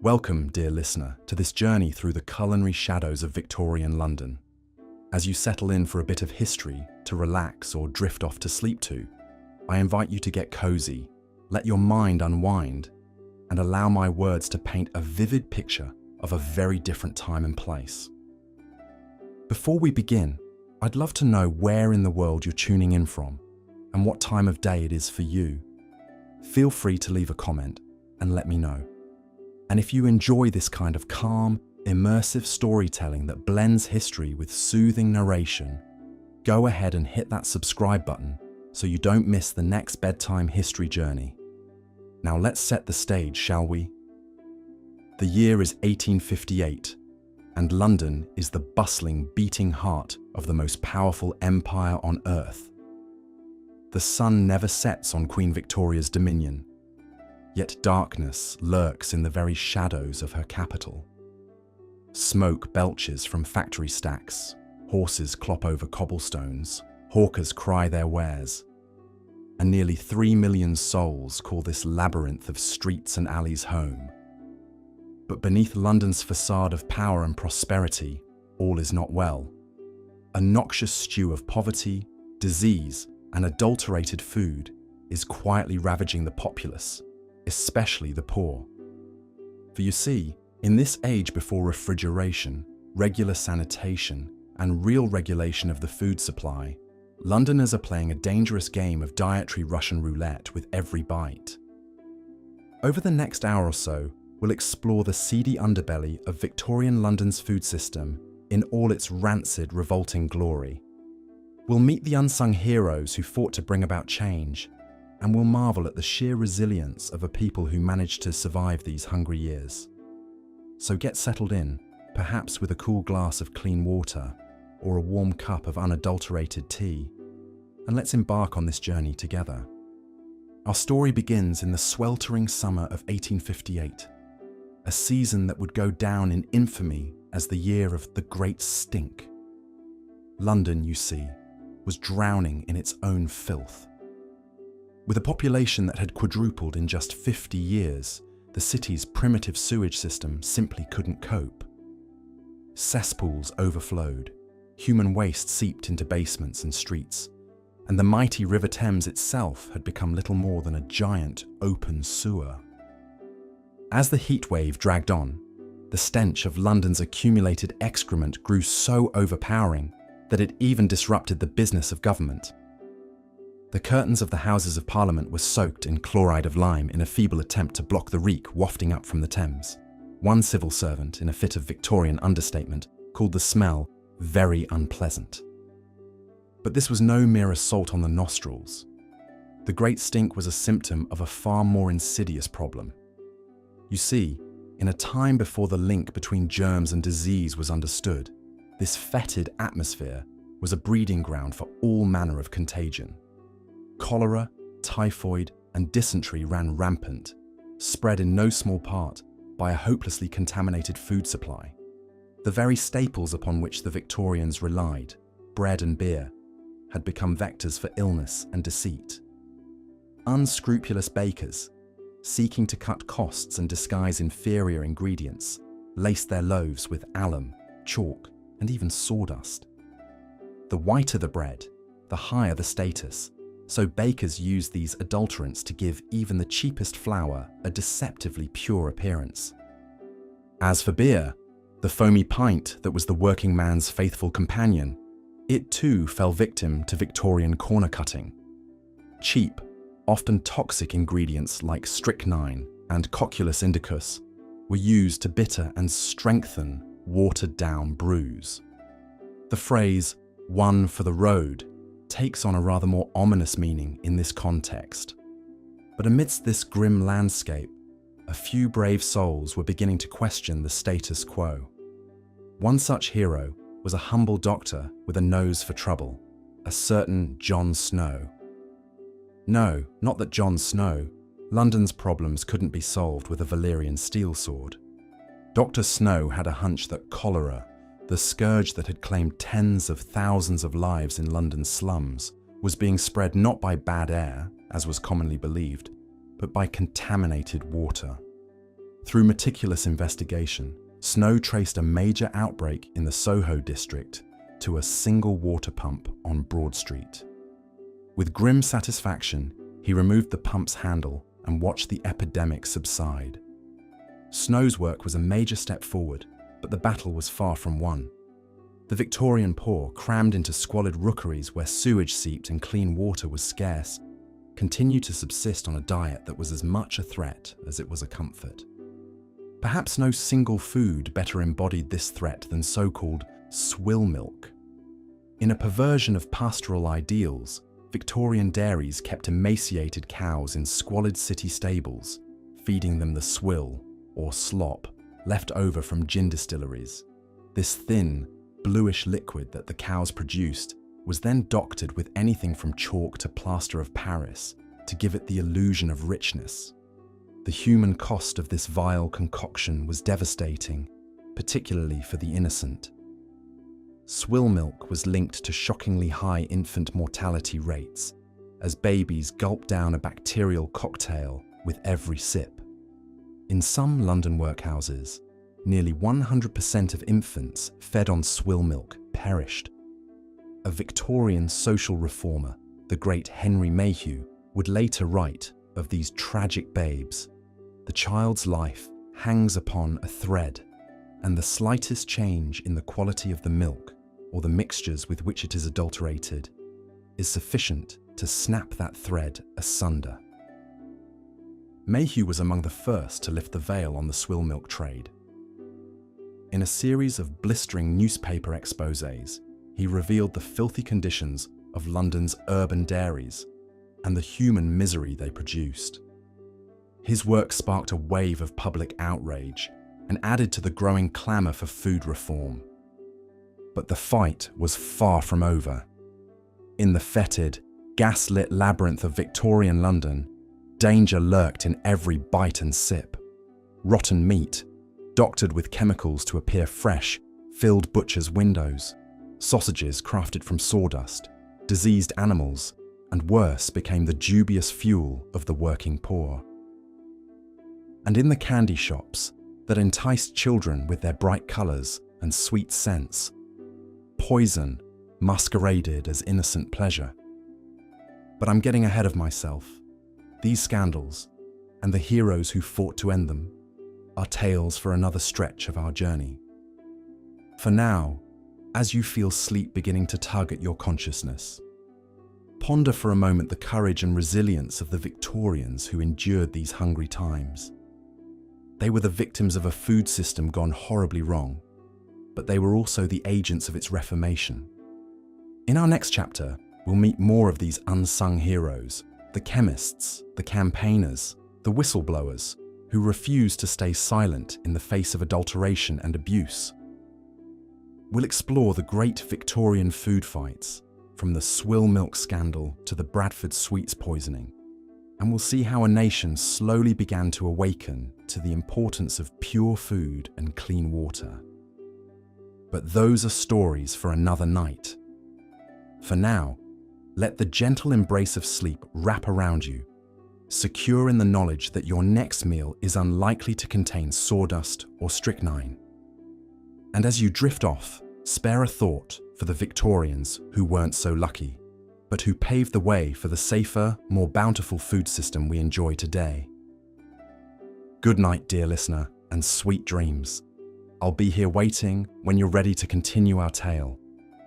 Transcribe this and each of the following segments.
Welcome, dear listener, to this journey through the culinary shadows of Victorian London. As you settle in for a bit of history to relax or drift off to sleep to, I invite you to get cozy, let your mind unwind, and allow my words to paint a vivid picture of a very different time and place. Before we begin, I'd love to know where in the world you're tuning in from and what time of day it is for you. Feel free to leave a comment and let me know. And if you enjoy this kind of calm, immersive storytelling that blends history with soothing narration, go ahead and hit that subscribe button so you don't miss the next bedtime history journey. Now let's set the stage, shall we? The year is 1858, and London is the bustling, beating heart of the most powerful empire on earth. The sun never sets on Queen Victoria's dominion, yet darkness lurks in the very shadows of her capital. Smoke belches from factory stacks, horses clop over cobblestones, hawkers cry their wares, and nearly 3 million souls call this labyrinth of streets and alleys home. But beneath London's facade of power and prosperity, all is not well. A noxious stew of poverty, disease, and adulterated food is quietly ravaging the populace, especially the poor. For you see, in this age before refrigeration, regular sanitation, and real regulation of the food supply, Londoners are playing a dangerous game of dietary Russian roulette with every bite. Over the next hour or so, we'll explore the seedy underbelly of Victorian London's food system in all its rancid, revolting glory. We'll meet the unsung heroes who fought to bring about change, and we'll marvel at the sheer resilience of a people who managed to survive these hungry years. So get settled in, perhaps with a cool glass of clean water or a warm cup of unadulterated tea, and let's embark on this journey together. Our story begins in the sweltering summer of 1858, a season that would go down in infamy as the year of the Great Stink. London, you see, was drowning in its own filth. With a population that had quadrupled in just 50 years, the city's primitive sewage system simply couldn't cope. Cesspools overflowed, human waste seeped into basements and streets, and the mighty River Thames itself had become little more than a giant open sewer. As the heatwave dragged on, the stench of London's accumulated excrement grew so overpowering that it even disrupted the business of government. The curtains of the Houses of Parliament were soaked in chloride of lime in a feeble attempt to block the reek wafting up from the Thames. One civil servant, in a fit of Victorian understatement, called the smell very unpleasant. But this was no mere assault on the nostrils. The Great Stink was a symptom of a far more insidious problem. You see, in a time before the link between germs and disease was understood, this fetid atmosphere was a breeding ground for all manner of contagion. Cholera, typhoid, and dysentery ran rampant, spread in no small part by a hopelessly contaminated food supply. The very staples upon which the Victorians relied, bread and beer, had become vectors for illness and deceit. Unscrupulous bakers, seeking to cut costs and disguise inferior ingredients, laced their loaves with alum, chalk, and even sawdust. The whiter the bread, the higher the status, so bakers used these adulterants to give even the cheapest flour a deceptively pure appearance. As for beer, the foamy pint that was the working man's faithful companion, it too fell victim to Victorian corner cutting. Cheap, often toxic ingredients like strychnine and cocculus indicus were used to bitter and strengthen watered-down brews. The phrase, "one for the road," takes on a rather more ominous meaning in this context. But amidst this grim landscape, a few brave souls were beginning to question the status quo. One such hero was a humble doctor with a nose for trouble, a certain John Snow. No, not that John Snow. London's problems couldn't be solved with a Valyrian steel sword. Dr. Snow had a hunch that cholera, the scourge that had claimed tens of thousands of lives in London's slums, was being spread not by bad air, as was commonly believed, but by contaminated water. Through meticulous investigation, Snow traced a major outbreak in the Soho district to a single water pump on Broad Street. With grim satisfaction, he removed the pump's handle and watched the epidemic subside. Snow's work was a major step forward, but the battle was far from won. The Victorian poor, crammed into squalid rookeries where sewage seeped and clean water was scarce, continued to subsist on a diet that was as much a threat as it was a comfort. Perhaps no single food better embodied this threat than so-called swill milk. In a perversion of pastoral ideals, Victorian dairies kept emaciated cows in squalid city stables, feeding them the swill, or slop, left over from gin distilleries. This thin, bluish liquid that the cows produced was then doctored with anything from chalk to plaster of Paris to give it the illusion of richness. The human cost of this vile concoction was devastating, particularly for the innocent. Swill milk was linked to shockingly high infant mortality rates, as babies gulped down a bacterial cocktail with every sip. In some London workhouses, nearly 100% of infants fed on swill milk perished. A Victorian social reformer, the great Henry Mayhew, would later write of these tragic babes: "The child's life hangs upon a thread, and the slightest change in the quality of the milk or the mixtures with which it is adulterated is sufficient to snap that thread asunder." Mayhew was among the first to lift the veil on the swill milk trade. In a series of blistering newspaper exposés, he revealed the filthy conditions of London's urban dairies and the human misery they produced. His work sparked a wave of public outrage and added to the growing clamour for food reform. But the fight was far from over. In the fetid, gas-lit labyrinth of Victorian London, danger lurked in every bite and sip. Rotten meat, doctored with chemicals to appear fresh, filled butchers' windows. Sausages crafted from sawdust, diseased animals, and worse, became the dubious fuel of the working poor. And in the candy shops that enticed children with their bright colours and sweet scents, poison masqueraded as innocent pleasure. But I'm getting ahead of myself. These scandals, and the heroes who fought to end them, are tales for another stretch of our journey. For now, as you feel sleep beginning to tug at your consciousness, ponder for a moment the courage and resilience of the Victorians who endured these hungry times. They were the victims of a food system gone horribly wrong, but they were also the agents of its reformation. In our next chapter, we'll meet more of these unsung heroes, the chemists, the campaigners, the whistleblowers, who refused to stay silent in the face of adulteration and abuse. We'll explore the great Victorian food fights, from the swill milk scandal to the Bradford sweets poisoning, and we'll see how a nation slowly began to awaken to the importance of pure food and clean water. But those are stories for another night. For now, let the gentle embrace of sleep wrap around you, secure in the knowledge that your next meal is unlikely to contain sawdust or strychnine. And as you drift off, spare a thought for the Victorians who weren't so lucky, but who paved the way for the safer, more bountiful food system we enjoy today. Good night, dear listener, and sweet dreams. I'll be here waiting when you're ready to continue our tale.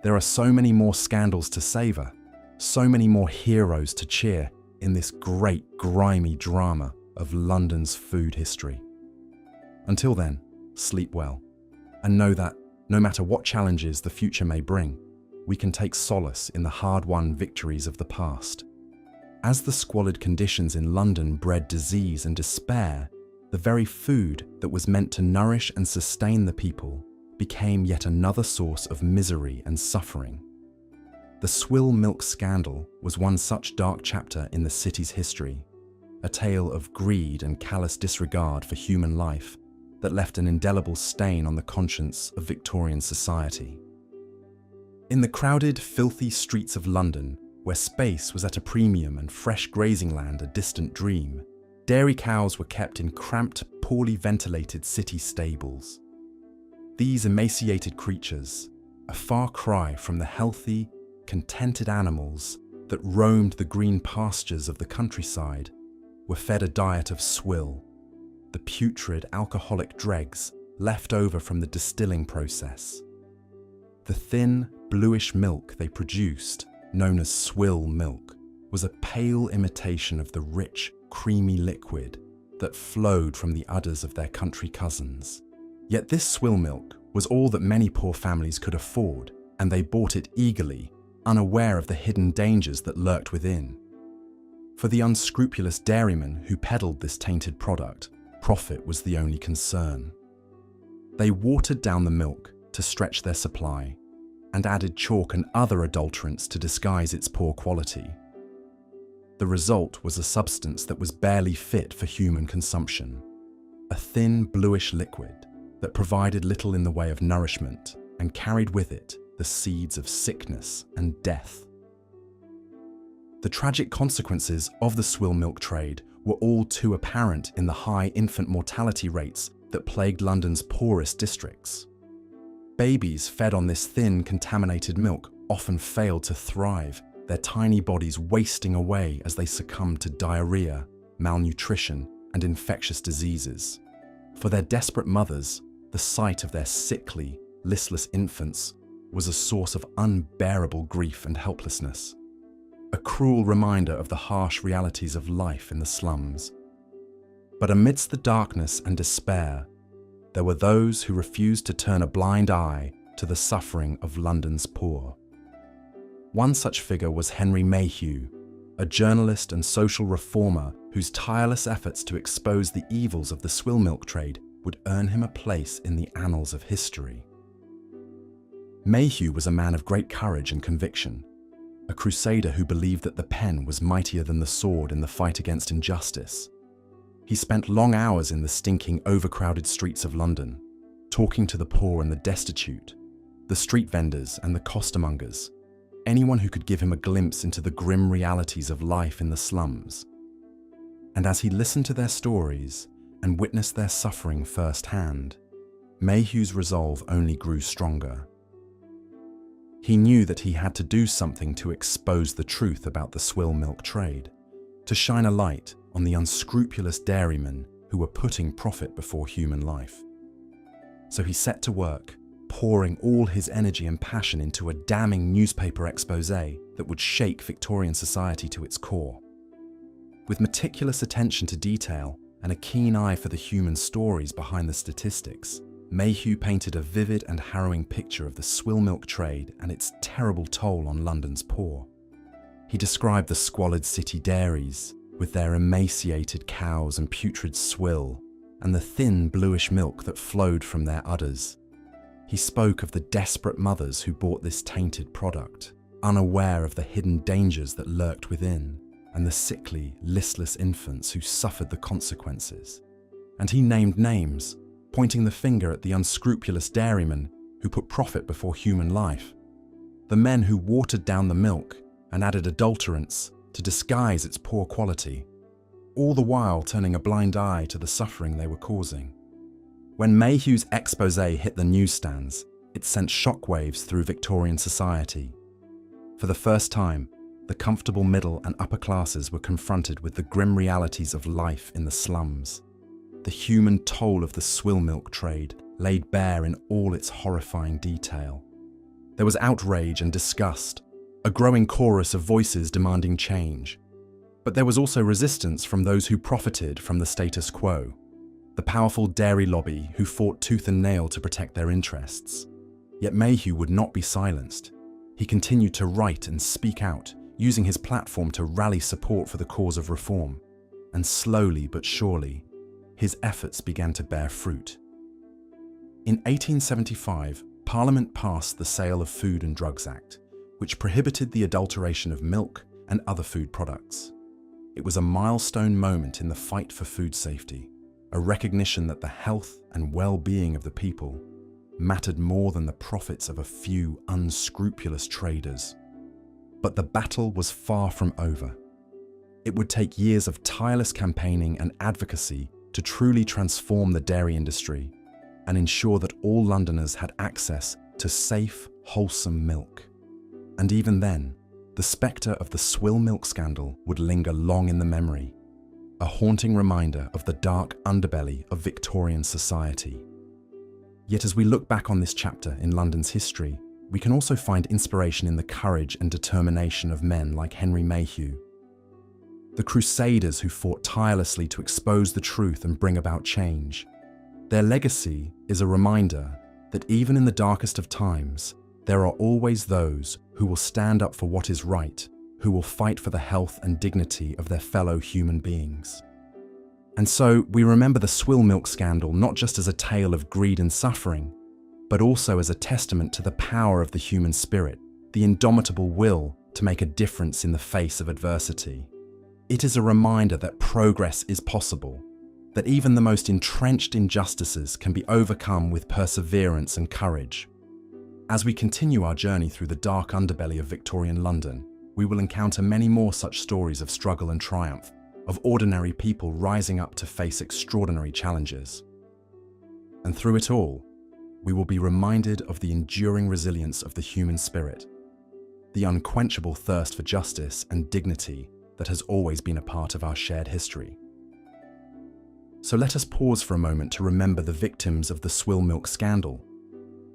There are so many more scandals to savour, so many more heroes to cheer in this great, grimy drama of London's food history. Until then, sleep well, and know that no matter what challenges the future may bring, we can take solace in the hard-won victories of the past. As the squalid conditions in London bred disease and despair, the very food that was meant to nourish and sustain the people became yet another source of misery and suffering. The swill milk scandal was one such dark chapter in the city's history, a tale of greed and callous disregard for human life that left an indelible stain on the conscience of Victorian society. In the crowded, filthy streets of London, where space was at a premium and fresh grazing land a distant dream, Dairy cows were kept in cramped, poorly ventilated city stables. These emaciated creatures, a far cry from the healthy, contented animals that roamed the green pastures of the countryside, were fed a diet of swill, the putrid alcoholic dregs left over from the distilling process. The thin, bluish milk they produced, known as swill milk, was a pale imitation of the rich, creamy liquid that flowed from the udders of their country cousins. Yet this swill milk was all that many poor families could afford, and they bought it eagerly, unaware of the hidden dangers that lurked within. For the unscrupulous dairymen who peddled this tainted product, profit was the only concern. They watered down the milk to stretch their supply, and added chalk and other adulterants to disguise its poor quality. The result was a substance that was barely fit for human consumption, a thin, bluish liquid that provided little in the way of nourishment and carried with it the seeds of sickness and death. The tragic consequences of the swill milk trade were all too apparent in the high infant mortality rates that plagued London's poorest districts. Babies fed on this thin, contaminated milk often failed to thrive, their tiny bodies wasting away as they succumbed to diarrhea, malnutrition, and infectious diseases. For their desperate mothers, the sight of their sickly, listless infants was a source of unbearable grief and helplessness, a cruel reminder of the harsh realities of life in the slums. But amidst the darkness and despair, there were those who refused to turn a blind eye to the suffering of London's poor. One such figure was Henry Mayhew, a journalist and social reformer whose tireless efforts to expose the evils of the swill milk trade would earn him a place in the annals of history. Mayhew was a man of great courage and conviction, a crusader who believed that the pen was mightier than the sword in the fight against injustice. He spent long hours in the stinking, overcrowded streets of London, talking to the poor and the destitute, the street vendors and the costermongers, anyone who could give him a glimpse into the grim realities of life in the slums. And as he listened to their stories and witnessed their suffering firsthand, Mayhew's resolve only grew stronger. He knew that he had to do something to expose the truth about the swill milk trade, to shine a light on the unscrupulous dairymen who were putting profit before human life. So he set to work, pouring all his energy and passion into a damning newspaper expose that would shake Victorian society to its core. With meticulous attention to detail and a keen eye for the human stories behind the statistics, Mayhew painted a vivid and harrowing picture of the swill milk trade and its terrible toll on London's poor. He described the squalid city dairies, with their emaciated cows and putrid swill, and the thin bluish milk that flowed from their udders. He spoke of the desperate mothers who bought this tainted product, unaware of the hidden dangers that lurked within, and the sickly, listless infants who suffered the consequences. And he named names, pointing the finger at the unscrupulous dairymen who put profit before human life, the men who watered down the milk and added adulterants to disguise its poor quality, all the while turning a blind eye to the suffering they were causing. When Mayhew's expose hit the newsstands, it sent shockwaves through Victorian society. For the first time, the comfortable middle and upper classes were confronted with the grim realities of life in the slums. The human toll of the swill milk trade laid bare in all its horrifying detail. There was outrage and disgust, a growing chorus of voices demanding change. But there was also resistance from those who profited from the status quo, the powerful dairy lobby who fought tooth and nail to protect their interests. Yet Mayhew would not be silenced. He continued to write and speak out, using his platform to rally support for the cause of reform. And slowly but surely, his efforts began to bear fruit. In 1875, Parliament passed the Sale of Food and Drugs Act, which prohibited the adulteration of milk and other food products. It was a milestone moment in the fight for food safety, a recognition that the health and well-being of the people mattered more than the profits of a few unscrupulous traders. But the battle was far from over. It would take years of tireless campaigning and advocacy to truly transform the dairy industry and ensure that all Londoners had access to safe, wholesome milk. And even then, the spectre of the swill milk scandal would linger long in the memory, a haunting reminder of the dark underbelly of Victorian society. Yet as we look back on this chapter in London's history, we can also find inspiration in the courage and determination of men like Henry Mayhew, the crusaders who fought tirelessly to expose the truth and bring about change. Their legacy is a reminder that even in the darkest of times, there are always those who will stand up for what is right, who will fight for the health and dignity of their fellow human beings. And so we remember the swill milk scandal not just as a tale of greed and suffering, but also as a testament to the power of the human spirit, the indomitable will to make a difference in the face of adversity. It is a reminder that progress is possible, that even the most entrenched injustices can be overcome with perseverance and courage. As we continue our journey through the dark underbelly of Victorian London, we will encounter many more such stories of struggle and triumph, of ordinary people rising up to face extraordinary challenges. And through it all, we will be reminded of the enduring resilience of the human spirit, the unquenchable thirst for justice and dignity that has always been a part of our shared history. So let us pause for a moment to remember the victims of the swill milk scandal,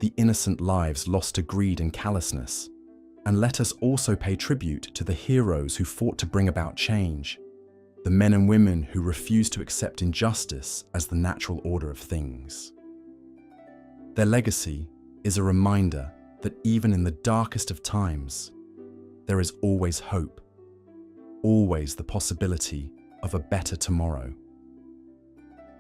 the innocent lives lost to greed and callousness, and let us also pay tribute to the heroes who fought to bring about change, the men and women who refused to accept injustice as the natural order of things. Their legacy is a reminder that even in the darkest of times, there is always hope, always the possibility of a better tomorrow.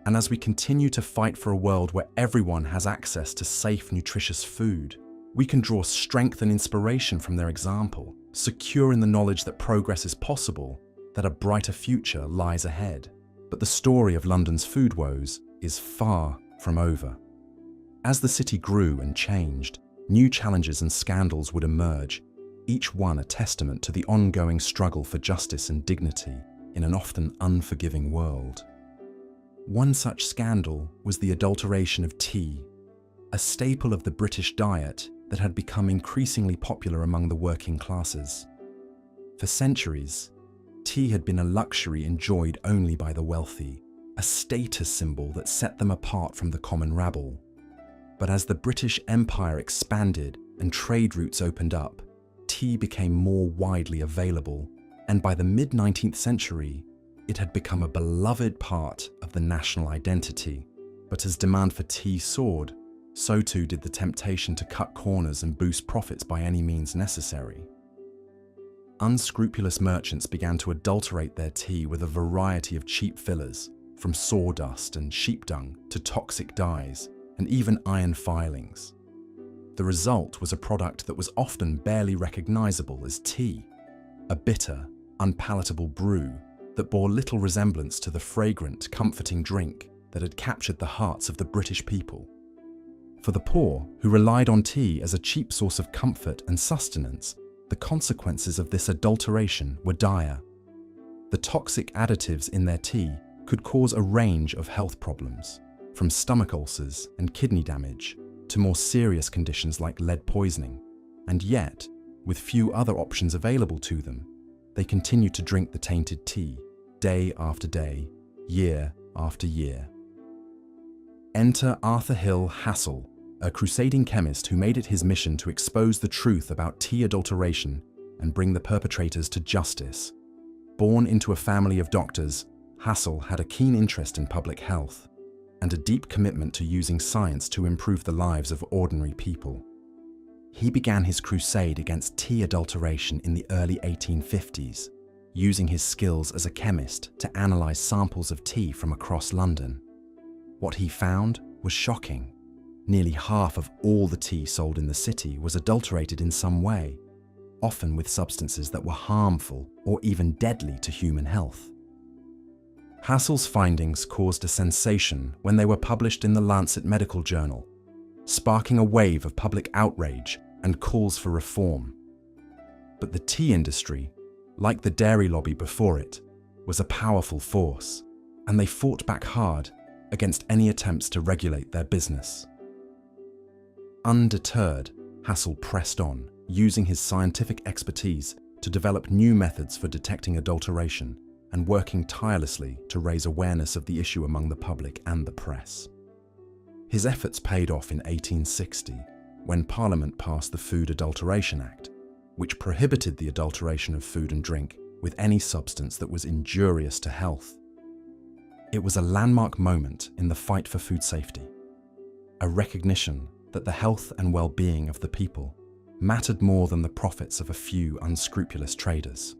And as we continue to fight for a world where everyone has access to safe, nutritious food, we can draw strength and inspiration from their example, secure in the knowledge that progress is possible, that a brighter future lies ahead. But the story of London's food woes is far from over. As the city grew and changed, new challenges and scandals would emerge, each one a testament to the ongoing struggle for justice and dignity in an often unforgiving world. One such scandal was the adulteration of tea, a staple of the British diet that had become increasingly popular among the working classes. For centuries, tea had been a luxury enjoyed only by the wealthy, a status symbol that set them apart from the common rabble. But as the British Empire expanded and trade routes opened up, tea became more widely available, and by the mid-19th century, it had become a beloved part of the national identity. But as demand for tea soared, so too did the temptation to cut corners and boost profits by any means necessary. Unscrupulous merchants began to adulterate their tea with a variety of cheap fillers, from sawdust and sheep dung to toxic dyes, and even iron filings. The result was a product that was often barely recognizable as tea, a bitter, unpalatable brew that bore little resemblance to the fragrant, comforting drink that had captured the hearts of the British people. For the poor, who relied on tea as a cheap source of comfort and sustenance, the consequences of this adulteration were dire. The toxic additives in their tea could cause a range of health problems, from stomach ulcers and kidney damage to more serious conditions like lead poisoning. And yet, with few other options available to them, they continued to drink the tainted tea, day after day, year after year. Enter Arthur Hill Hassall, a crusading chemist who made it his mission to expose the truth about tea adulteration and bring the perpetrators to justice. Born into a family of doctors, Hassall had a keen interest in public health and a deep commitment to using science to improve the lives of ordinary people. He began his crusade against tea adulteration in the early 1850s, using his skills as a chemist to analyze samples of tea from across London. What he found was shocking. Nearly half of all the tea sold in the city was adulterated in some way, often with substances that were harmful or even deadly to human health. Hassall's findings caused a sensation when they were published in the Lancet Medical Journal, sparking a wave of public outrage and calls for reform. But the tea industry, like the dairy lobby before it, was a powerful force, and they fought back hard against any attempts to regulate their business. Undeterred, Hassel pressed on, using his scientific expertise to develop new methods for detecting adulteration and working tirelessly to raise awareness of the issue among the public and the press. His efforts paid off in 1860 when Parliament passed the Food Adulteration Act, which prohibited the adulteration of food and drink with any substance that was injurious to health. It was a landmark moment in the fight for food safety, a recognition that the health and well-being of the people mattered more than the profits of a few unscrupulous traders.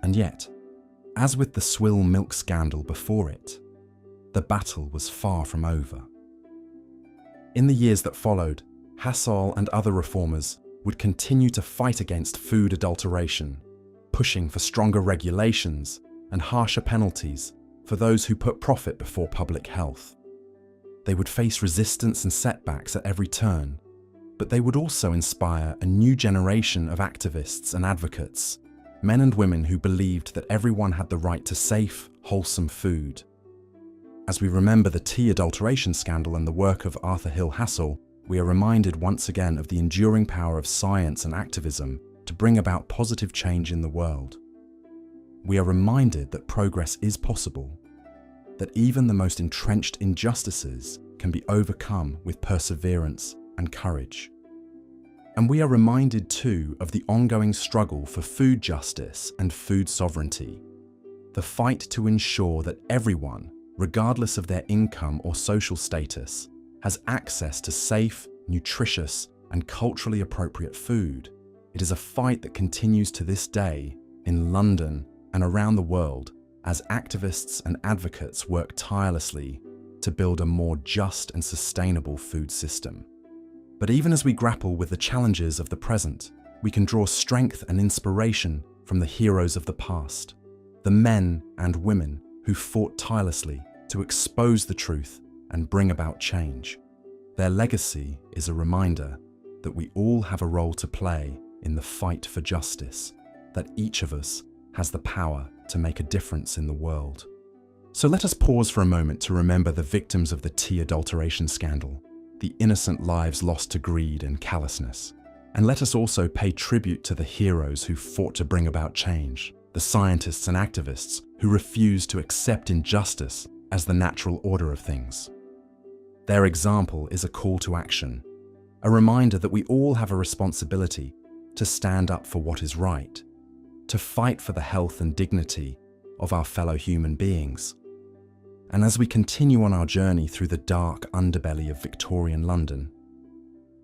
And yet, as with the swill milk scandal before it, the battle was far from over. In the years that followed, Hassel and other reformers would continue to fight against food adulteration, pushing for stronger regulations and harsher penalties for those who put profit before public health. They would face resistance and setbacks at every turn, but they would also inspire a new generation of activists and advocates, men and women who believed that everyone had the right to safe, wholesome food. As we remember the tea adulteration scandal and the work of Arthur Hill Hassel, we are reminded once again of the enduring power of science and activism to bring about positive change in the world. We are reminded that progress is possible, that even the most entrenched injustices can be overcome with perseverance and courage. And we are reminded too of the ongoing struggle for food justice and food sovereignty, the fight to ensure that everyone, regardless of their income or social status, has access to safe, nutritious, and culturally appropriate food. It is a fight that continues to this day in London and around the world as activists and advocates work tirelessly to build a more just and sustainable food system. But even as we grapple with the challenges of the present, we can draw strength and inspiration from the heroes of the past, the men and women who fought tirelessly to expose the truth and bring about change. Their legacy is a reminder that we all have a role to play in the fight for justice, that each of us has the power to make a difference in the world. So let us pause for a moment to remember the victims of the tea adulteration scandal, the innocent lives lost to greed and callousness. And let us also pay tribute to the heroes who fought to bring about change, the scientists and activists who refused to accept injustice as the natural order of things. Their example is a call to action, a reminder that we all have a responsibility to stand up for what is right, to fight for the health and dignity of our fellow human beings. And as we continue on our journey through the dark underbelly of Victorian London,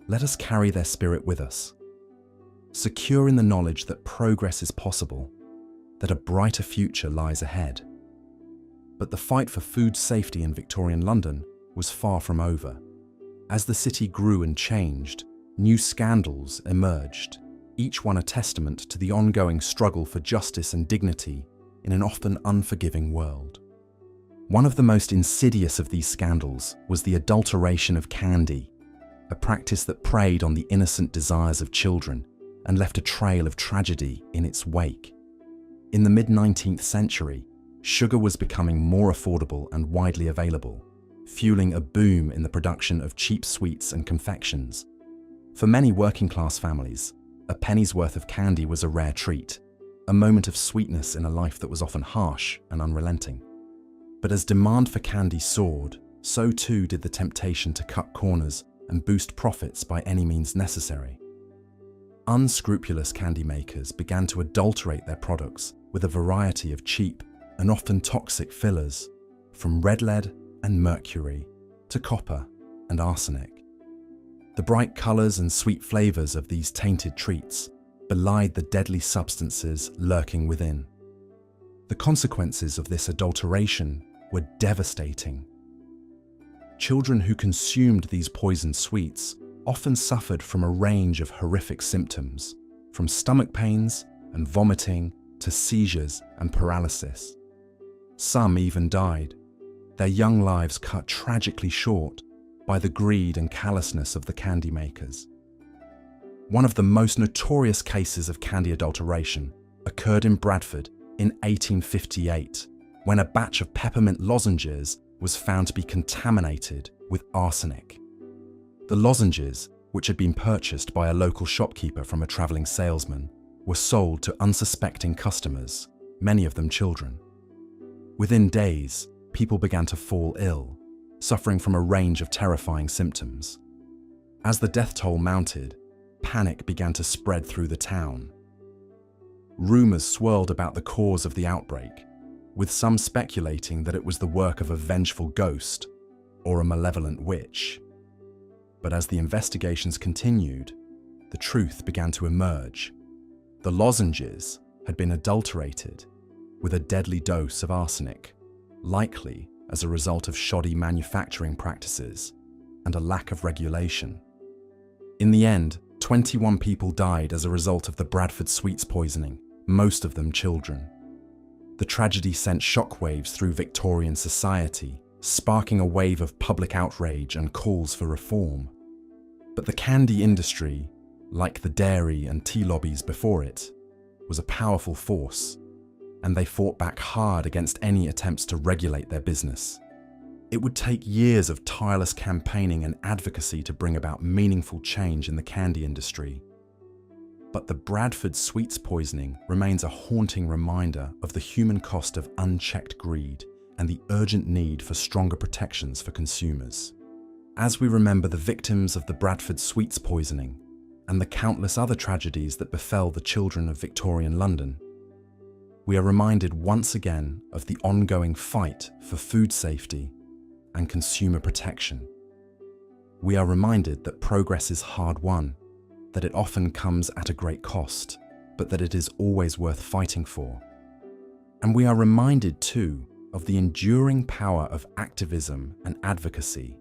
let us carry their spirit with us, secure in the knowledge that progress is possible, that a brighter future lies ahead. But the fight for food safety in Victorian London was far from over. As the city grew and changed, new scandals emerged, each one a testament to the ongoing struggle for justice and dignity in an often unforgiving world. One of the most insidious of these scandals was the adulteration of candy, a practice that preyed on the innocent desires of children and left a trail of tragedy in its wake. In the mid-19th century, sugar was becoming more affordable and widely available, fueling a boom in the production of cheap sweets and confections. For many working-class families, a penny's worth of candy was a rare treat, a moment of sweetness in a life that was often harsh and unrelenting. But as demand for candy soared, so too did the temptation to cut corners and boost profits by any means necessary. Unscrupulous candy makers began to adulterate their products with a variety of cheap and often toxic fillers, from red lead and mercury to copper and arsenic. The bright colours and sweet flavours of these tainted treats belied the deadly substances lurking within. The consequences of this adulteration were devastating. Children who consumed these poisoned sweets often suffered from a range of horrific symptoms, from stomach pains and vomiting to seizures and paralysis. Some even died, their young lives cut tragically short by the greed and callousness of the candy makers. One of the most notorious cases of candy adulteration occurred in Bradford in 1858, when a batch of peppermint lozenges was found to be contaminated with arsenic. The lozenges, which had been purchased by a local shopkeeper from a travelling salesman, were sold to unsuspecting customers, many of them children. Within days, people began to fall ill, suffering from a range of terrifying symptoms. As the death toll mounted, panic began to spread through the town. Rumours swirled about the cause of the outbreak, with some speculating that it was the work of a vengeful ghost or a malevolent witch. But as the investigations continued, the truth began to emerge. The lozenges had been adulterated with a deadly dose of arsenic, likely as a result of shoddy manufacturing practices and a lack of regulation. In the end, 21 people died as a result of the Bradford sweets poisoning, most of them children. The tragedy sent shockwaves through Victorian society, sparking a wave of public outrage and calls for reform. But the candy industry, like the dairy and tea lobbies before it, was a powerful force, and they fought back hard against any attempts to regulate their business. It would take years of tireless campaigning and advocacy to bring about meaningful change in the candy industry. But the Bradford sweets poisoning remains a haunting reminder of the human cost of unchecked greed and the urgent need for stronger protections for consumers. As we remember the victims of the Bradford sweets poisoning and the countless other tragedies that befell the children of Victorian London, we are reminded once again of the ongoing fight for food safety and consumer protection. We are reminded that progress is hard-won, that it often comes at a great cost, but that it is always worth fighting for. And we are reminded too of the enduring power of activism and advocacy,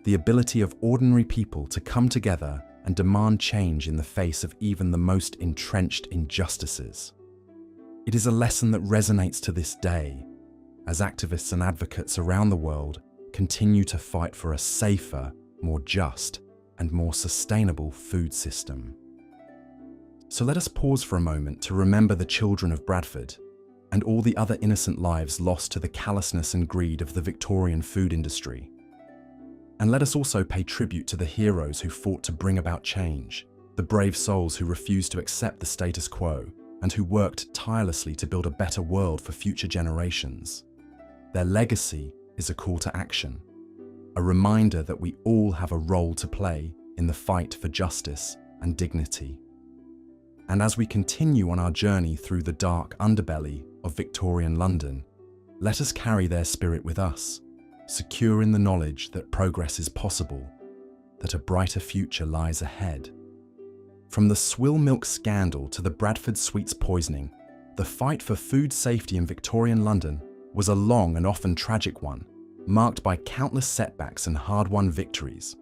the ability of ordinary people to come together and demand change in the face of even the most entrenched injustices. It is a lesson that resonates to this day, as activists and advocates around the world continue to fight for a safer, more just, and more sustainable food system. So let us pause for a moment to remember the children of Bradford and all the other innocent lives lost to the callousness and greed of the Victorian food industry. And let us also pay tribute to the heroes who fought to bring about change, the brave souls who refused to accept the status quo and who worked tirelessly to build a better world for future generations. Their legacy is a call to action, a reminder that we all have a role to play in the fight for justice and dignity. And as we continue on our journey through the dark underbelly of Victorian London, let us carry their spirit with us, secure in the knowledge that progress is possible, that a brighter future lies ahead. From the swill milk scandal to the Bradford sweets poisoning, the fight for food safety in Victorian London was a long and often tragic one, marked by countless setbacks and hard-won victories.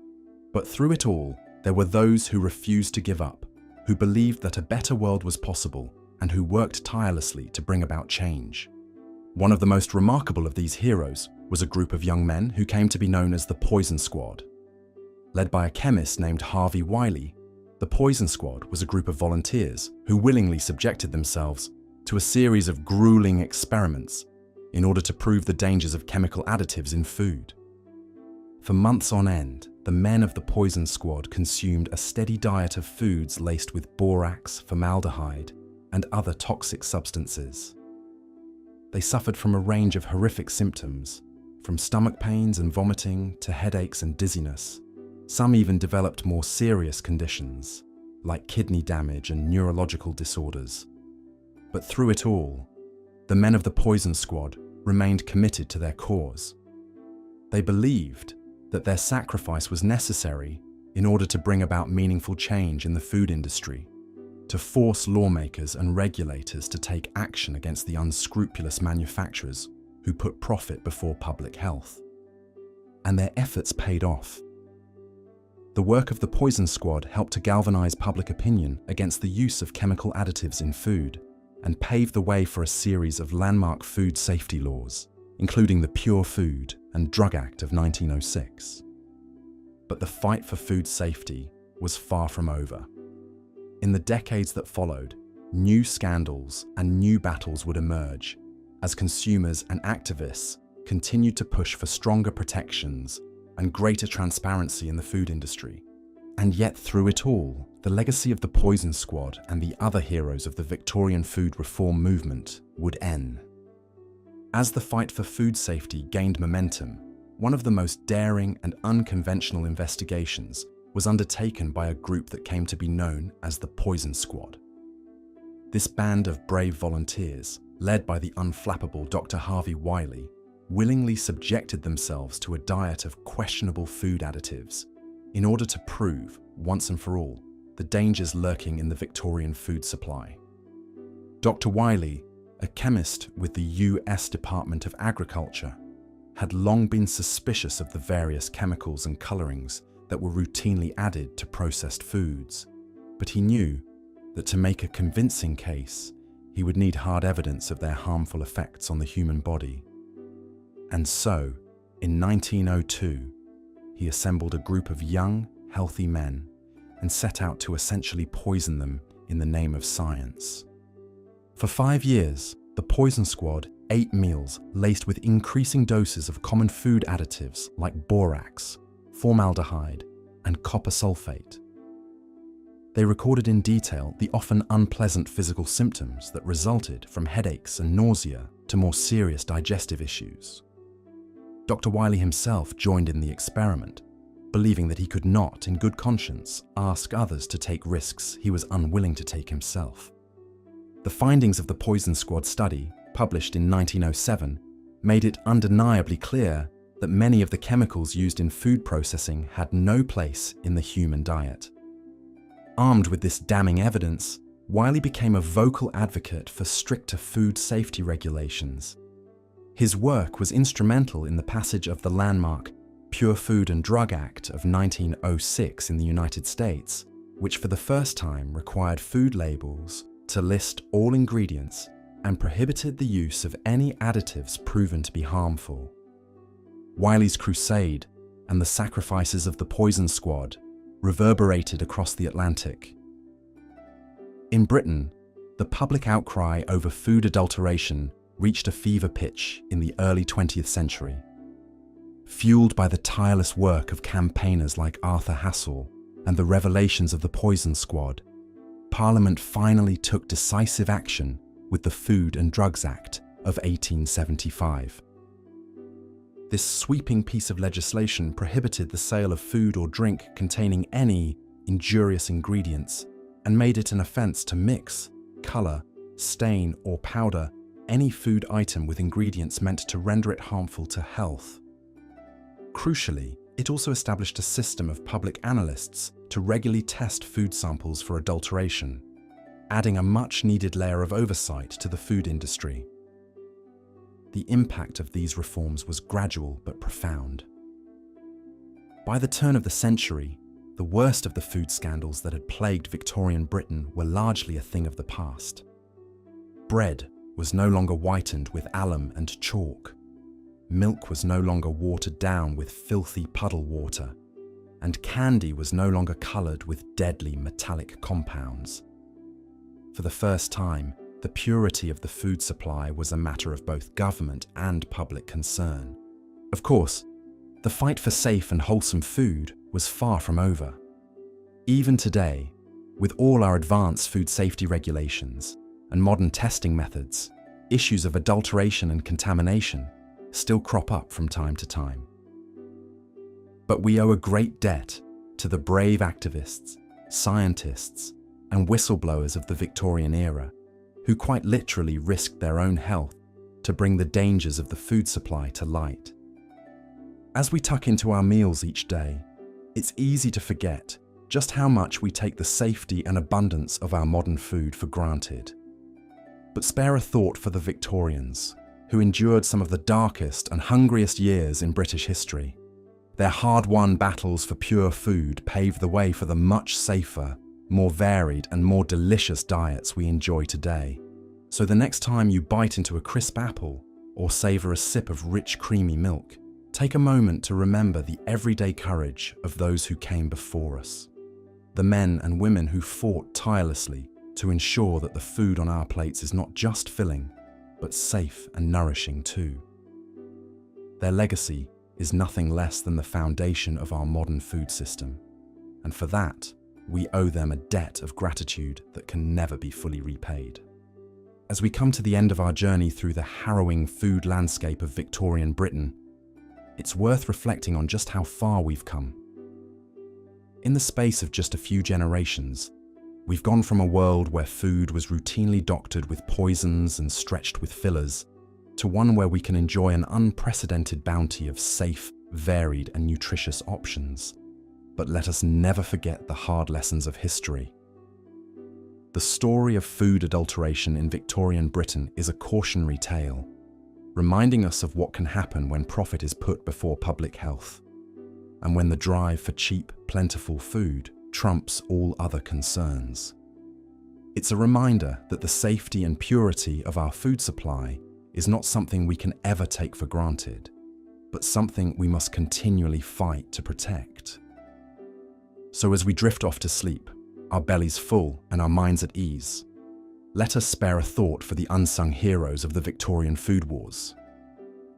But through it all, there were those who refused to give up, who believed that a better world was possible, and who worked tirelessly to bring about change. One of the most remarkable of these heroes was a group of young men who came to be known as the Poison Squad. Led by a chemist named Harvey Wiley, the Poison Squad was a group of volunteers who willingly subjected themselves to a series of grueling experiments in order to prove the dangers of chemical additives in food. For months on end, the men of the Poison Squad consumed a steady diet of foods laced with borax, formaldehyde, and other toxic substances. They suffered from a range of horrific symptoms, from stomach pains and vomiting to headaches and dizziness. Some even developed more serious conditions, like kidney damage and neurological disorders. But through it all, the men of the Poison Squad remained committed to their cause. They believed that their sacrifice was necessary in order to bring about meaningful change in the food industry, to force lawmakers and regulators to take action against the unscrupulous manufacturers who put profit before public health. And their efforts paid off. The work of the Poison Squad helped to galvanize public opinion against the use of chemical additives in food, and paved the way for a series of landmark food safety laws, including the Pure Food and Drug Act of 1906. But the fight for food safety was far from over. In the decades that followed, new scandals and new battles would emerge as consumers and activists continued to push for stronger protections and greater transparency in the food industry. And yet through it all, the legacy of the Poison Squad and the other heroes of the Victorian food reform movement would end. As the fight for food safety gained momentum, one of the most daring and unconventional investigations was undertaken by a group that came to be known as the Poison Squad. This band of brave volunteers, led by the unflappable Dr. Harvey Wiley, willingly subjected themselves to a diet of questionable food additives in order to prove, once and for all, the dangers lurking in the Victorian food supply. Dr. Wiley, a chemist with the US Department of Agriculture, had long been suspicious of the various chemicals and colorings that were routinely added to processed foods, but he knew that to make a convincing case, he would need hard evidence of their harmful effects on the human body. And so, in 1902, he assembled a group of young, healthy men and set out to essentially poison them in the name of science. For 5 years, the Poison Squad ate meals laced with increasing doses of common food additives like borax, formaldehyde, and copper sulfate. They recorded in detail the often unpleasant physical symptoms that resulted from headaches and nausea to more serious digestive issues. Dr. Wiley himself joined in the experiment, believing that he could not, in good conscience, ask others to take risks he was unwilling to take himself. The findings of the Poison Squad study, published in 1907, made it undeniably clear that many of the chemicals used in food processing had no place in the human diet. Armed with this damning evidence, Wiley became a vocal advocate for stricter food safety regulations. His work was instrumental in the passage of the landmark Pure Food and Drug Act of 1906 in the United States, which for the first time required food labels to list all ingredients and prohibited the use of any additives proven to be harmful. Wiley's crusade and the sacrifices of the Poison Squad reverberated across the Atlantic. In Britain, the public outcry over food adulteration reached a fever pitch in the early 20th century. Fueled by the tireless work of campaigners like Arthur Hassall and the revelations of the Poison Squad, Parliament finally took decisive action with the Food and Drugs Act of 1875. This sweeping piece of legislation prohibited the sale of food or drink containing any injurious ingredients and made it an offence to mix, colour, stain or powder any food item with ingredients meant to render it harmful to health. Crucially, it also established a system of public analysts to regularly test food samples for adulteration, adding a much-needed layer of oversight to the food industry. The impact of these reforms was gradual but profound. By the turn of the century, the worst of the food scandals that had plagued Victorian Britain were largely a thing of the past. Bread was no longer whitened with alum and chalk. Milk was no longer watered down with filthy puddle water, and candy was no longer coloured with deadly metallic compounds. For the first time, the purity of the food supply was a matter of both government and public concern. Of course, the fight for safe and wholesome food was far from over. Even today, with all our advanced food safety regulations and modern testing methods, issues of adulteration and contamination still crop up from time to time. But we owe a great debt to the brave activists, scientists, and whistleblowers of the Victorian era, who quite literally risked their own health to bring the dangers of the food supply to light. As we tuck into our meals each day, it's easy to forget just how much we take the safety and abundance of our modern food for granted. But spare a thought for the Victorians, who endured some of the darkest and hungriest years in British history. Their hard-won battles for pure food paved the way for the much safer, more varied and more delicious diets we enjoy today. So the next time you bite into a crisp apple or savour a sip of rich creamy milk, take a moment to remember the everyday courage of those who came before us. The men and women who fought tirelessly to ensure that the food on our plates is not just filling, but safe and nourishing too. Their legacy is nothing less than the foundation of our modern food system, and for that, we owe them a debt of gratitude that can never be fully repaid. As we come to the end of our journey through the harrowing food landscape of Victorian Britain, it's worth reflecting on just how far we've come. In the space of just a few generations, we've gone from a world where food was routinely doctored with poisons and stretched with fillers, to one where we can enjoy an unprecedented bounty of safe, varied and nutritious options. But let us never forget the hard lessons of history. The story of food adulteration in Victorian Britain is a cautionary tale, reminding us of what can happen when profit is put before public health, and when the drive for cheap, plentiful food trumps all other concerns. It's a reminder that the safety and purity of our food supply is not something we can ever take for granted, but something we must continually fight to protect. So as we drift off to sleep, our bellies full and our minds at ease, let us spare a thought for the unsung heroes of the Victorian food wars.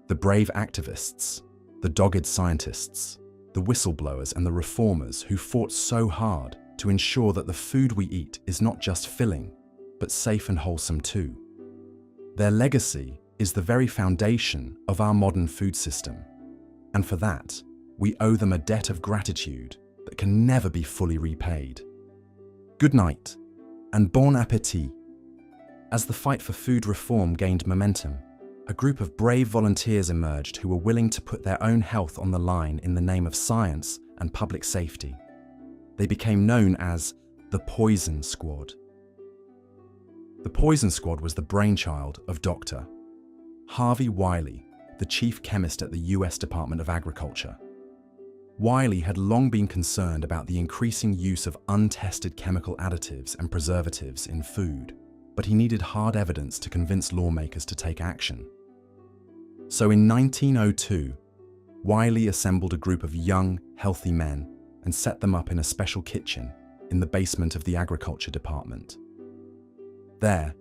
The brave activists, the dogged scientists, the whistleblowers and the reformers who fought so hard to ensure that the food we eat is not just filling, but safe and wholesome too. Their legacy is the very foundation of our modern food system, and for that, we owe them a debt of gratitude that can never be fully repaid. Good night, and bon appétit. As the fight for food reform gained momentum, a group of brave volunteers emerged who were willing to put their own health on the line in the name of science and public safety. They became known as the Poison Squad. The Poison Squad was the brainchild of Dr. Harvey Wiley, the chief chemist at the US Department of Agriculture. Wiley had long been concerned about the increasing use of untested chemical additives and preservatives in food, but he needed hard evidence to convince lawmakers to take action. So in 1902, Wiley assembled a group of young, healthy men and set them up in a special kitchen in the basement of the Agriculture Department. There,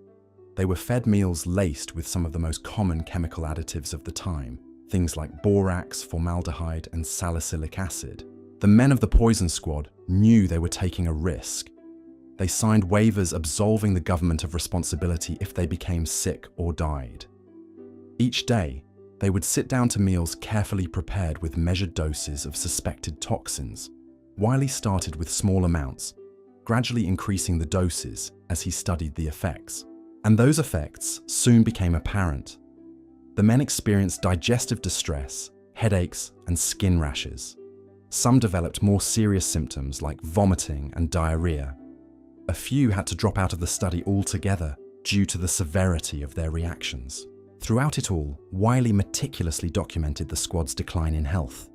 they were fed meals laced with some of the most common chemical additives of the time, things like borax, formaldehyde, and salicylic acid. The men of the Poison Squad knew they were taking a risk. They signed waivers absolving the government of responsibility if they became sick or died. Each day, they would sit down to meals carefully prepared with measured doses of suspected toxins. Wiley started with small amounts, gradually increasing the doses as he studied the effects. And those effects soon became apparent. The men experienced digestive distress, headaches, and skin rashes. Some developed more serious symptoms like vomiting and diarrhea. A few had to drop out of the study altogether due to the severity of their reactions. Throughout it all, Wiley meticulously documented the squad's decline in health.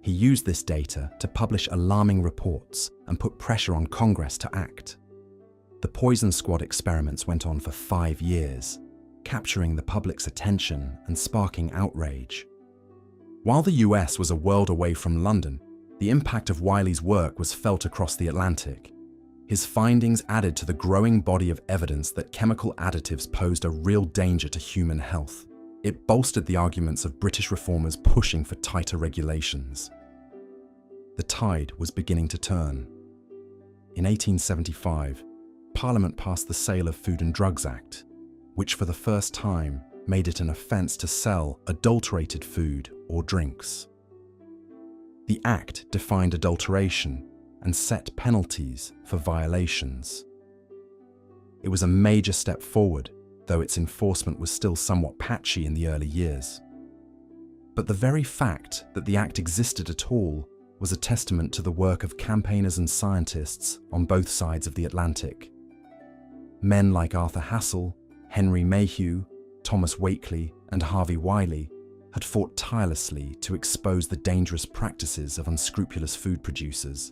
He used this data to publish alarming reports and put pressure on Congress to act. The Poison Squad experiments went on for 5 years, capturing the public's attention and sparking outrage. While the US was a world away from London, the impact of Wiley's work was felt across the Atlantic. His findings added to the growing body of evidence that chemical additives posed a real danger to human health. It bolstered the arguments of British reformers pushing for tighter regulations. The tide was beginning to turn. In 1875, Parliament passed the Sale of Food and Drugs Act, which for the first time made it an offence to sell adulterated food or drinks. The Act defined adulteration and set penalties for violations. It was a major step forward, though its enforcement was still somewhat patchy in the early years. But the very fact that the Act existed at all was a testament to the work of campaigners and scientists on both sides of the Atlantic. Men like Arthur Hassel, Henry Mayhew, Thomas Wakeley, and Harvey Wiley had fought tirelessly to expose the dangerous practices of unscrupulous food producers.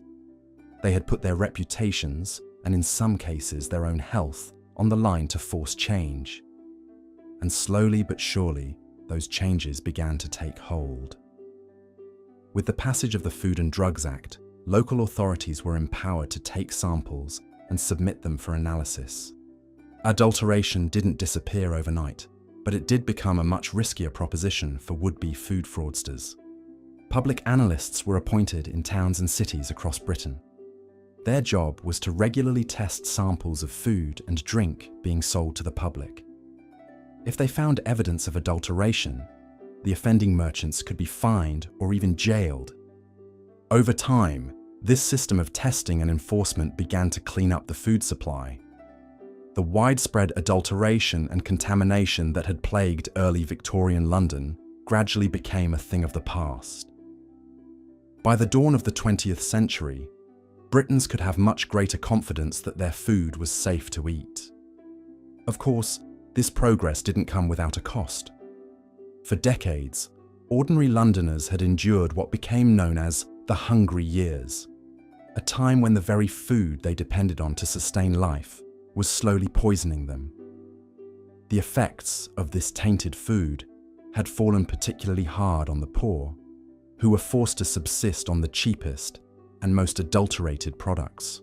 They had put their reputations, and in some cases their own health, on the line to force change. And slowly but surely, those changes began to take hold. With the passage of the Food and Drugs Act, local authorities were empowered to take samples and submit them for analysis. Adulteration didn't disappear overnight, but it did become a much riskier proposition for would-be food fraudsters. Public analysts were appointed in towns and cities across Britain. Their job was to regularly test samples of food and drink being sold to the public. If they found evidence of adulteration, the offending merchants could be fined or even jailed. Over time, this system of testing and enforcement began to clean up the food supply. The widespread adulteration and contamination that had plagued early Victorian London gradually became a thing of the past. By the dawn of the 20th century, Britons could have much greater confidence that their food was safe to eat. Of course, this progress didn't come without a cost. For decades, ordinary Londoners had endured what became known as the Hungry Years, a time when the very food they depended on to sustain life was slowly poisoning them. The effects of this tainted food had fallen particularly hard on the poor, who were forced to subsist on the cheapest and most adulterated products.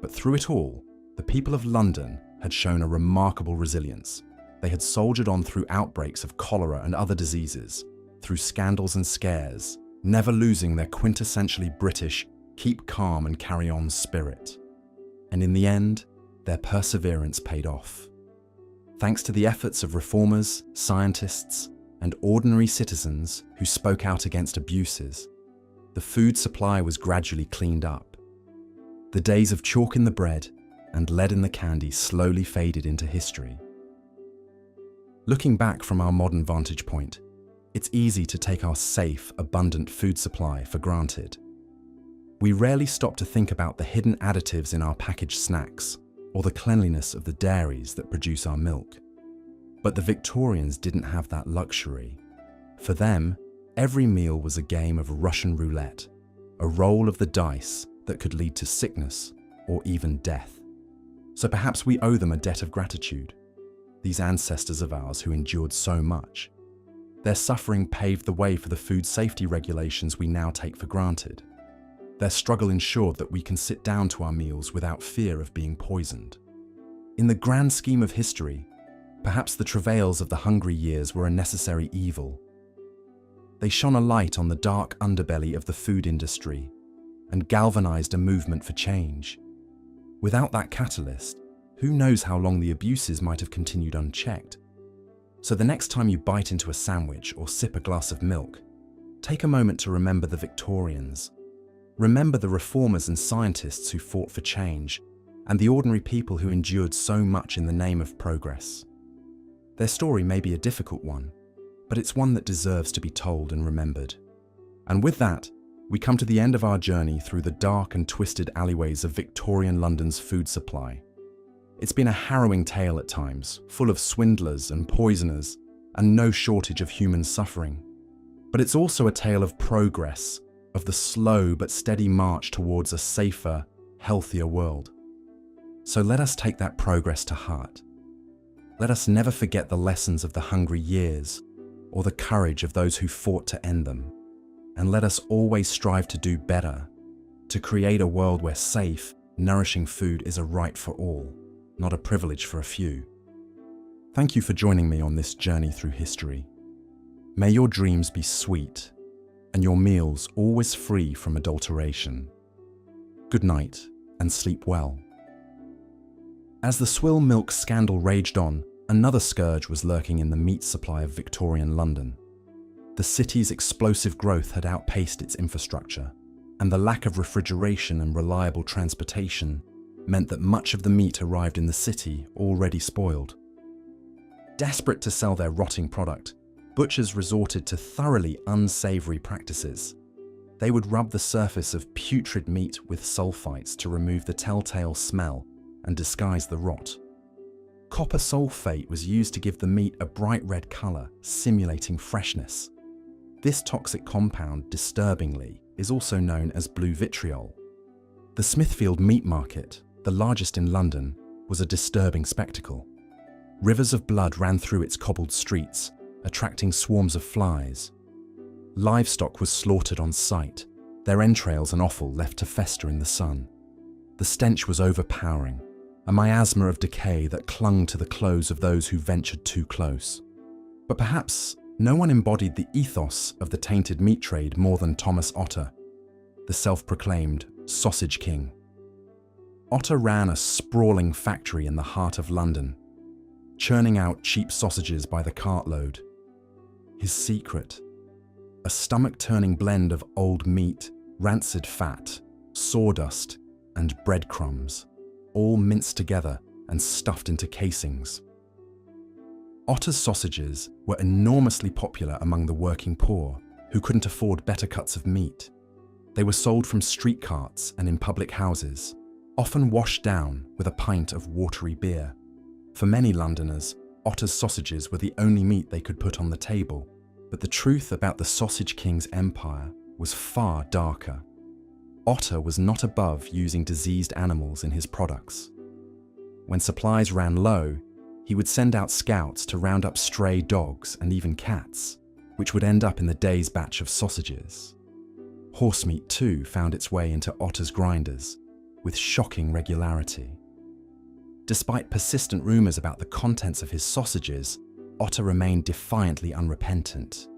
But through it all, the people of London had shown a remarkable resilience. They had soldiered on through outbreaks of cholera and other diseases, through scandals and scares, never losing their quintessentially British keep calm and carry on spirit. And in the end, their perseverance paid off. Thanks to the efforts of reformers, scientists, and ordinary citizens who spoke out against abuses, the food supply was gradually cleaned up. The days of chalk in the bread and lead in the candy slowly faded into history. Looking back from our modern vantage point, it's easy to take our safe, abundant food supply for granted. We rarely stop to think about the hidden additives in our packaged snacks or the cleanliness of the dairies that produce our milk. But the Victorians didn't have that luxury. For them, every meal was a game of Russian roulette, a roll of the dice that could lead to sickness or even death. So perhaps we owe them a debt of gratitude, these ancestors of ours who endured so much. Their suffering paved the way for the food safety regulations we now take for granted. Their struggle ensured that we can sit down to our meals without fear of being poisoned. In the grand scheme of history, perhaps the travails of the Hungry Years were a necessary evil. They shone a light on the dark underbelly of the food industry and galvanized a movement for change. Without that catalyst, who knows how long the abuses might have continued unchecked. So the next time you bite into a sandwich or sip a glass of milk, take a moment to remember the Victorians. Remember the reformers and scientists who fought for change, and the ordinary people who endured so much in the name of progress. Their story may be a difficult one, but it's one that deserves to be told and remembered. And with that, we come to the end of our journey through the dark and twisted alleyways of Victorian London's food supply. It's been a harrowing tale at times, full of swindlers and poisoners, and no shortage of human suffering. But it's also a tale of progress, of the slow but steady march towards a safer, healthier world. So let us take that progress to heart. Let us never forget the lessons of the Hungry Years, or the courage of those who fought to end them. And let us always strive to do better, to create a world where safe, nourishing food is a right for all, not a privilege for a few. Thank you for joining me on this journey through history. May your dreams be sweet, and your meals always free from adulteration. Good night, and sleep well. As the swill milk scandal raged on, another scourge was lurking in the meat supply of Victorian London. The city's explosive growth had outpaced its infrastructure, and the lack of refrigeration and reliable transportation meant that much of the meat arrived in the city already spoiled. Desperate to sell their rotting product, butchers resorted to thoroughly unsavory practices. They would rub the surface of putrid meat with sulfites to remove the telltale smell and disguise the rot. Copper sulfate was used to give the meat a bright red colour, simulating freshness. This toxic compound, disturbingly, is also known as blue vitriol. The Smithfield Meat Market, the largest in London, was a disturbing spectacle. Rivers of blood ran through its cobbled streets, attracting swarms of flies. Livestock was slaughtered on sight, their entrails and offal left to fester in the sun. The stench was overpowering, a miasma of decay that clung to the clothes of those who ventured too close. But perhaps no one embodied the ethos of the tainted meat trade more than Thomas Otter, the self-proclaimed sausage king. Otter ran a sprawling factory in the heart of London, churning out cheap sausages by the cartload. His secret: a stomach-turning blend of old meat, rancid fat, sawdust, and breadcrumbs, all minced together and stuffed into casings. Otter's sausages were enormously popular among the working poor, who couldn't afford better cuts of meat. They were sold from street carts and in public houses, often washed down with a pint of watery beer. For many Londoners, Otter's sausages were the only meat they could put on the table. But the truth about the Sausage King's empire was far darker. Otter was not above using diseased animals in his products. When supplies ran low, he would send out scouts to round up stray dogs and even cats, which would end up in the day's batch of sausages. Horsemeat too found its way into Otter's grinders, with shocking regularity. Despite persistent rumours about the contents of his sausages, Otter remained defiantly unrepentant.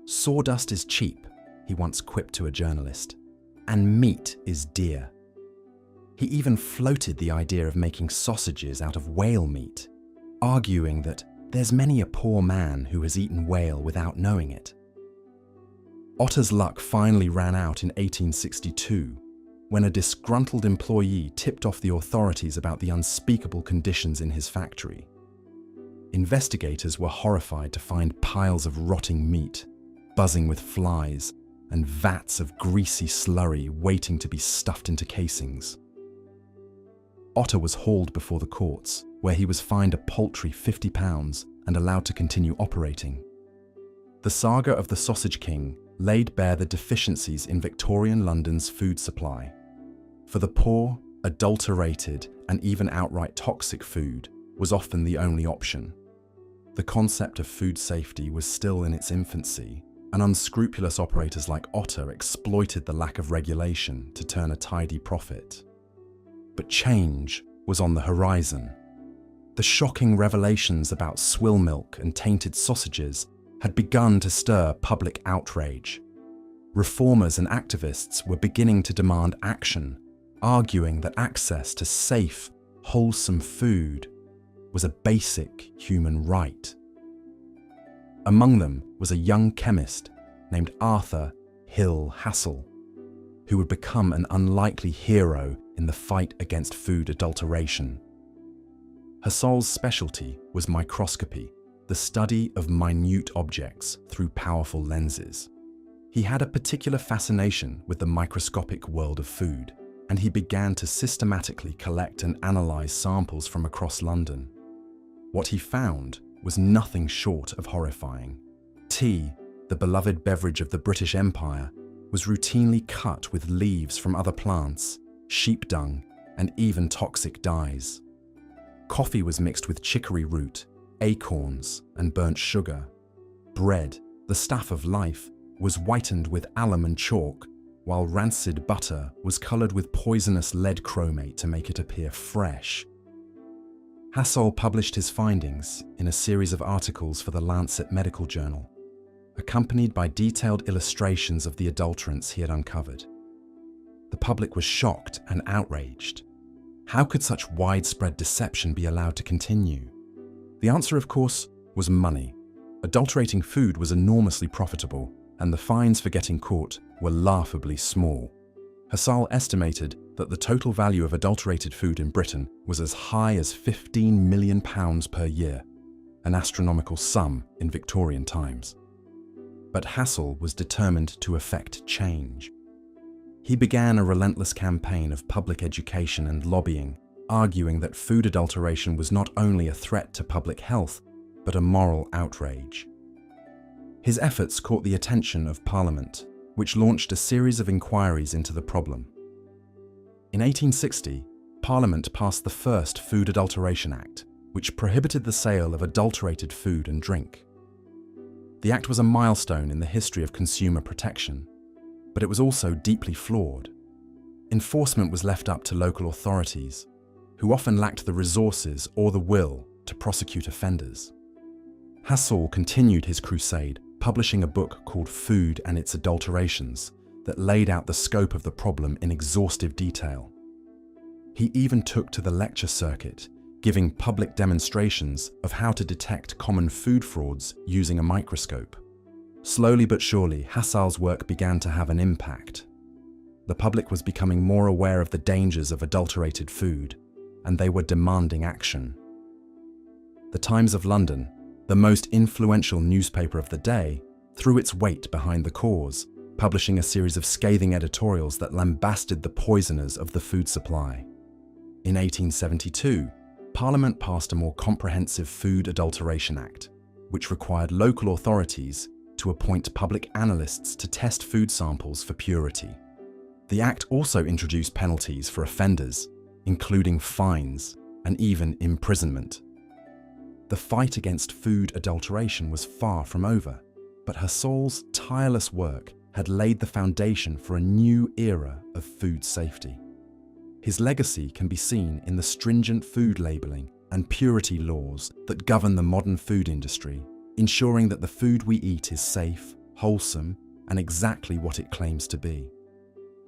"Sawdust is cheap," he once quipped to a journalist, "and meat is dear." He even floated the idea of making sausages out of whale meat, arguing that there's many a poor man who has eaten whale without knowing it. Otter's luck finally ran out in 1862, when a disgruntled employee tipped off the authorities about the unspeakable conditions in his factory. Investigators were horrified to find piles of rotting meat, buzzing with flies, and vats of greasy slurry waiting to be stuffed into casings. Otter was hauled before the courts, where he was fined a paltry £50 and allowed to continue operating. The saga of the Sausage King laid bare the deficiencies in Victorian London's food supply. For the poor, adulterated and even outright toxic food was often the only option. The concept of food safety was still in its infancy, and unscrupulous operators like Otter exploited the lack of regulation to turn a tidy profit. But change was on the horizon. The shocking revelations about swill milk and tainted sausages had begun to stir public outrage. Reformers and activists were beginning to demand action, arguing that access to safe, wholesome food was a basic human right. Among them was a young chemist named Arthur Hill Hassall, who would become an unlikely hero in the fight against food adulteration. Hassall's specialty was microscopy, the study of minute objects through powerful lenses. He had a particular fascination with the microscopic world of food, and he began to systematically collect and analyze samples from across London. What he found was nothing short of horrifying. Tea, the beloved beverage of the British Empire, was routinely cut with leaves from other plants, sheep dung, and even toxic dyes. Coffee was mixed with chicory root, acorns, and burnt sugar. Bread, the staff of life, was whitened with alum and chalk, while rancid butter was coloured with poisonous lead chromate to make it appear fresh. Hassall published his findings in a series of articles for the Lancet Medical Journal, accompanied by detailed illustrations of the adulterants he had uncovered. The public was shocked and outraged. How could such widespread deception be allowed to continue? The answer, of course, was money. Adulterating food was enormously profitable, and the fines for getting caught were laughably small. Hassall estimated that the total value of adulterated food in Britain was as high as £15 million per year, an astronomical sum in Victorian times. But Hassall was determined to effect change. He began a relentless campaign of public education and lobbying, arguing that food adulteration was not only a threat to public health, but a moral outrage. His efforts caught the attention of Parliament, which launched a series of inquiries into the problem. In 1860, Parliament passed the first Food Adulteration Act, which prohibited the sale of adulterated food and drink. The act was a milestone in the history of consumer protection, but it was also deeply flawed. enforcement was left up to local authorities, who often lacked the resources or the will to prosecute offenders. Hassall continued his crusade, publishing a book called Food and Its Adulterations that laid out the scope of the problem in exhaustive detail. He even took to the lecture circuit, giving public demonstrations of how to detect common food frauds using a microscope. Slowly but surely, Hassall's work began to have an impact. The public was becoming more aware of the dangers of adulterated food, and they were demanding action. The Times of London, the most influential newspaper of the day, threw its weight behind the cause, publishing a series of scathing editorials that lambasted the poisoners of the food supply. In 1872, Parliament passed a more comprehensive Food Adulteration Act, which required local authorities to appoint public analysts to test food samples for purity. The Act also introduced penalties for offenders, including fines and even imprisonment. The fight against food adulteration was far from over, but Hassall's tireless work had laid the foundation for a new era of food safety. His legacy can be seen in the stringent food labelling and purity laws that govern the modern food industry, ensuring that the food we eat is safe, wholesome, and exactly what it claims to be.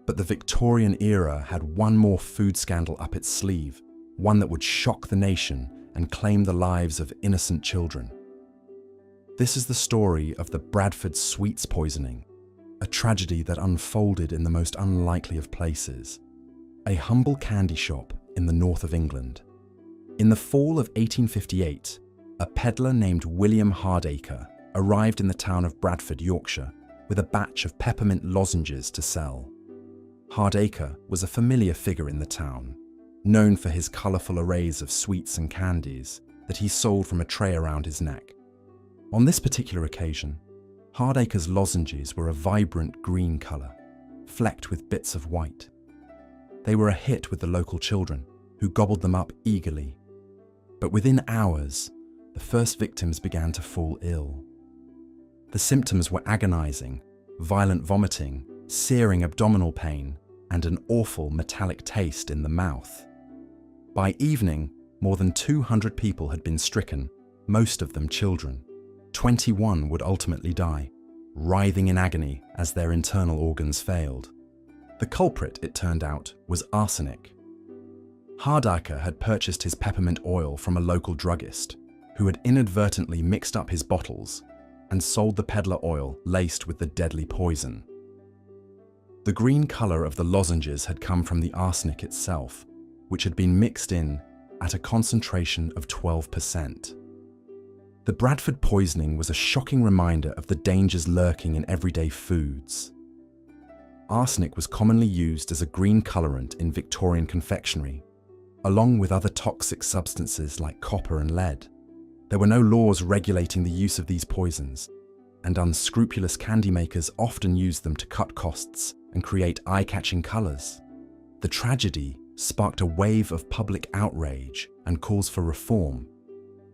But the Victorian era had one more food scandal up its sleeve, one that would shock the nation and claim the lives of innocent children. This is the story of the Bradford sweets poisoning, a tragedy that unfolded in the most unlikely of places. A humble candy shop in the north of England. In the fall of 1858, a peddler named William Hardacre arrived in the town of Bradford, Yorkshire, with a batch of peppermint lozenges to sell. Hardacre was a familiar figure in the town, known for his colourful arrays of sweets and candies that he sold from a tray around his neck. On this particular occasion, Hardacre's lozenges were a vibrant green colour, flecked with bits of white. They were a hit with the local children, who gobbled them up eagerly. But within hours, the first victims began to fall ill. The symptoms were agonising, violent vomiting, searing abdominal pain, and an awful metallic taste in the mouth. By evening, more than 200 people had been stricken, most of them children. 21 would ultimately die, writhing in agony as their internal organs failed. The culprit, it turned out, was arsenic. Hardacre had purchased his peppermint oil from a local druggist, who had inadvertently mixed up his bottles and sold the peddler oil laced with the deadly poison. The green colour of the lozenges had come from the arsenic itself, which had been mixed in at a concentration of 12%. The Bradford poisoning was a shocking reminder of the dangers lurking in everyday foods. Arsenic was commonly used as a green colorant in Victorian confectionery, along with other toxic substances like copper and lead. There were no laws regulating the use of these poisons, and unscrupulous candy makers often used them to cut costs and create eye-catching colors. The tragedy sparked a wave of public outrage and calls for reform.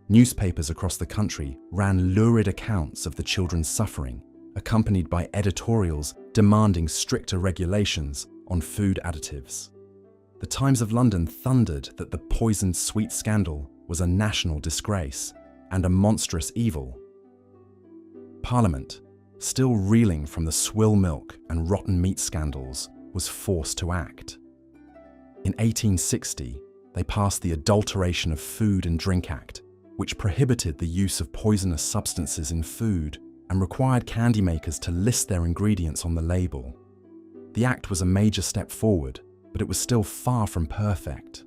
Newspapers across the country ran lurid accounts of the children's suffering, accompanied by editorials demanding stricter regulations on food additives. The Times of London thundered that the poisoned sweet scandal was a national disgrace and a monstrous evil. Parliament, still reeling from the swill milk and rotten meat scandals, was forced to act. In 1860, they passed the Adulteration of Food and Drink Act, which prohibited the use of poisonous substances in food and required candy makers to list their ingredients on the label. The act was a major step forward, but it was still far from perfect.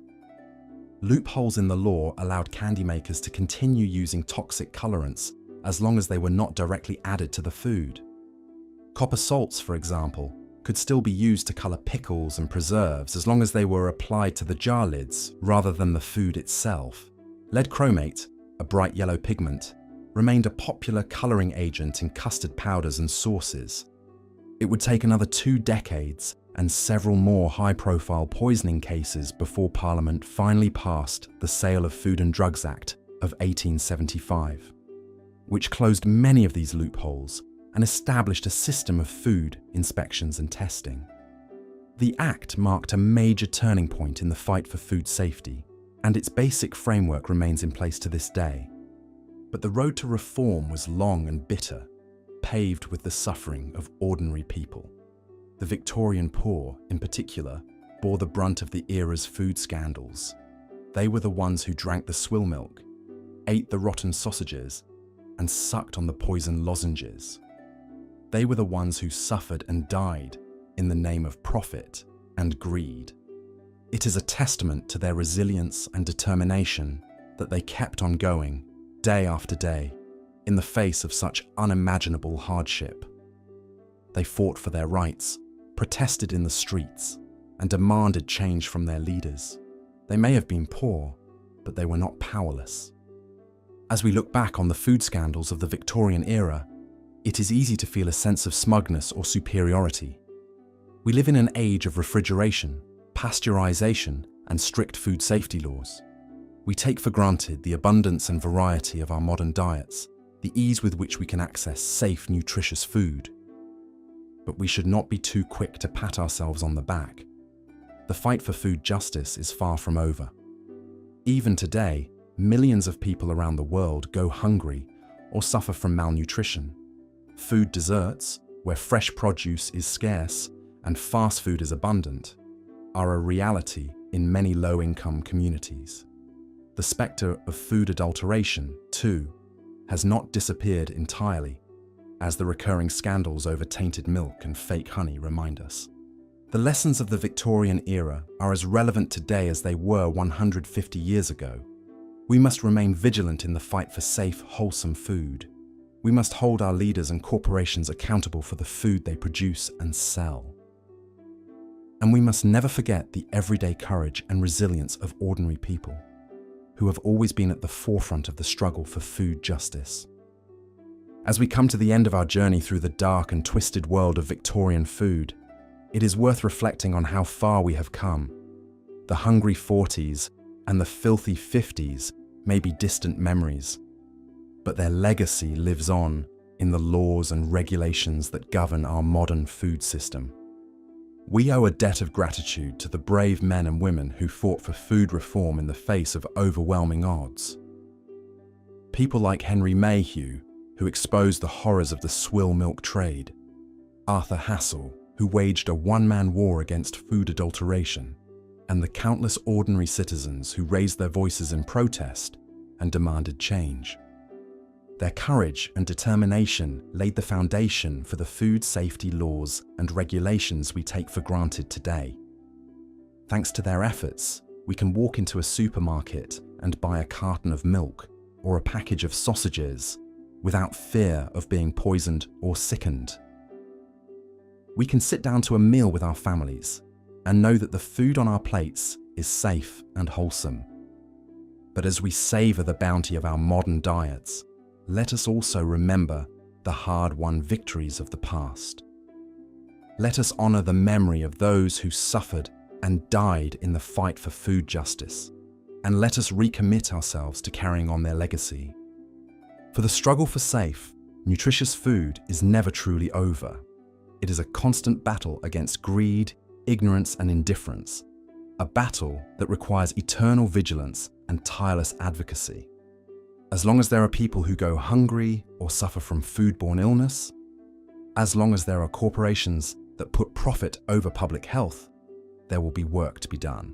Loopholes in the law allowed candy makers to continue using toxic colorants as long as they were not directly added to the food. Copper salts, for example, could still be used to color pickles and preserves as long as they were applied to the jar lids rather than the food itself. Lead chromate, a bright yellow pigment, remained a popular coloring agent in custard powders and sauces. It would take another 2 decades and several more high-profile poisoning cases before Parliament finally passed the Sale of Food and Drugs Act of 1875, which closed many of these loopholes and established a system of food inspections and testing. The Act marked a major turning point in the fight for food safety, and its basic framework remains in place to this day. But the road to reform was long and bitter, paved with the suffering of ordinary people. The Victorian poor, in particular, bore the brunt of the era's food scandals. They were the ones who drank the swill milk, ate the rotten sausages, and sucked on the poison lozenges. They were the ones who suffered and died in the name of profit and greed. It is a testament to their resilience and determination that they kept on going, day after day, in the face of such unimaginable hardship. They fought for their rights, protested in the streets, and demanded change from their leaders. They may have been poor, but they were not powerless. As we look back on the food scandals of the Victorian era, it is easy to feel a sense of smugness or superiority. We live in an age of refrigeration, pasteurization, and strict food safety laws. We take for granted the abundance and variety of our modern diets, the ease with which we can access safe, nutritious food. But we should not be too quick to pat ourselves on the back. The fight for food justice is far from over. Even today, millions of people around the world go hungry or suffer from malnutrition. Food deserts, where fresh produce is scarce and fast food is abundant, are a reality in many low-income communities. The spectre of food adulteration, too, has not disappeared entirely, as the recurring scandals over tainted milk and fake honey remind us. The lessons of the Victorian era are as relevant today as they were 150 years ago. We must remain vigilant in the fight for safe, wholesome food. We must hold our leaders and corporations accountable for the food they produce and sell. And we must never forget the everyday courage and resilience of ordinary people, who have always been at the forefront of the struggle for food justice. As we come to the end of our journey through the dark and twisted world of Victorian food, it is worth reflecting on how far we have come. The hungry 40s and the filthy 50s may be distant memories, but their legacy lives on in the laws and regulations that govern our modern food system. We owe a debt of gratitude to the brave men and women who fought for food reform in the face of overwhelming odds. People like Henry Mayhew, who exposed the horrors of the swill milk trade, Arthur Hassel, who waged a one-man war against food adulteration, and the countless ordinary citizens who raised their voices in protest and demanded change. Their courage and determination laid the foundation for the food safety laws and regulations we take for granted today. Thanks to their efforts, we can walk into a supermarket and buy a carton of milk or a package of sausages without fear of being poisoned or sickened. We can sit down to a meal with our families and know that the food on our plates is safe and wholesome. But as we savor the bounty of our modern diets, let us also remember the hard-won victories of the past. Let us honor the memory of those who suffered and died in the fight for food justice, and let us recommit ourselves to carrying on their legacy. For the struggle for safe, nutritious food is never truly over. It is a constant battle against greed, ignorance, and indifference, a battle that requires eternal vigilance and tireless advocacy. As long as there are people who go hungry or suffer from foodborne illness, as long as there are corporations that put profit over public health, there will be work to be done.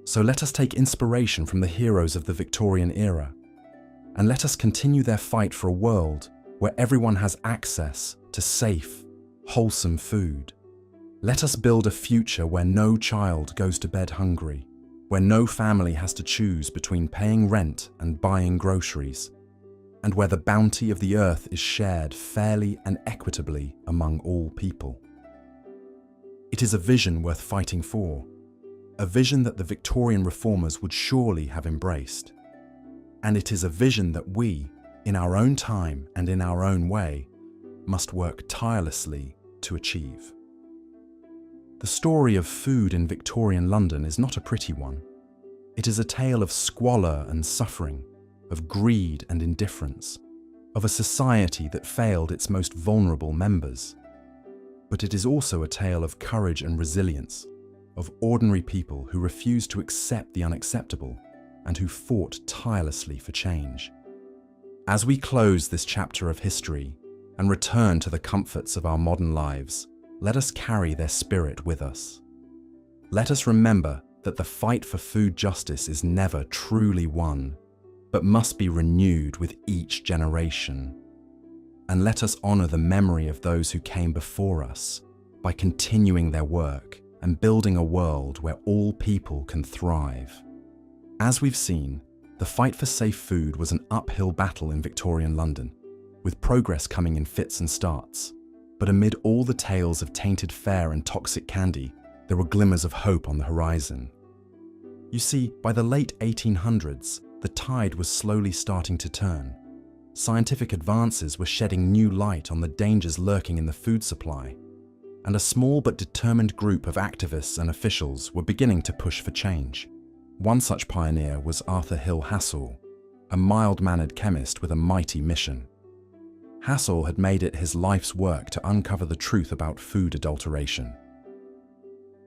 So let us take inspiration from the heroes of the Victorian era, and let us continue their fight for a world where everyone has access to safe, wholesome food. Let us build a future where no child goes to bed hungry, where no family has to choose between paying rent and buying groceries, and where the bounty of the earth is shared fairly and equitably among all people. It is a vision worth fighting for, a vision that the Victorian reformers would surely have embraced. And it is a vision that we, in our own time and in our own way, must work tirelessly to achieve. The story of food in Victorian London is not a pretty one. It is a tale of squalor and suffering, of greed and indifference, of a society that failed its most vulnerable members. But it is also a tale of courage and resilience, of ordinary people who refused to accept the unacceptable and who fought tirelessly for change. As we close this chapter of history and return to the comforts of our modern lives, let us carry their spirit with us. Let us remember that the fight for food justice is never truly won, but must be renewed with each generation. And let us honor the memory of those who came before us by continuing their work and building a world where all people can thrive. As we've seen, the fight for safe food was an uphill battle in Victorian London, with progress coming in fits and starts. But amid all the tales of tainted fare and toxic candy, there were glimmers of hope on the horizon. You see, by the late 1800s, the tide was slowly starting to turn. Scientific advances were shedding new light on the dangers lurking in the food supply, and a small but determined group of activists and officials were beginning to push for change. One such pioneer was Arthur Hill Hassall, a mild-mannered chemist with a mighty mission. Hassall had made it his life's work to uncover the truth about food adulteration.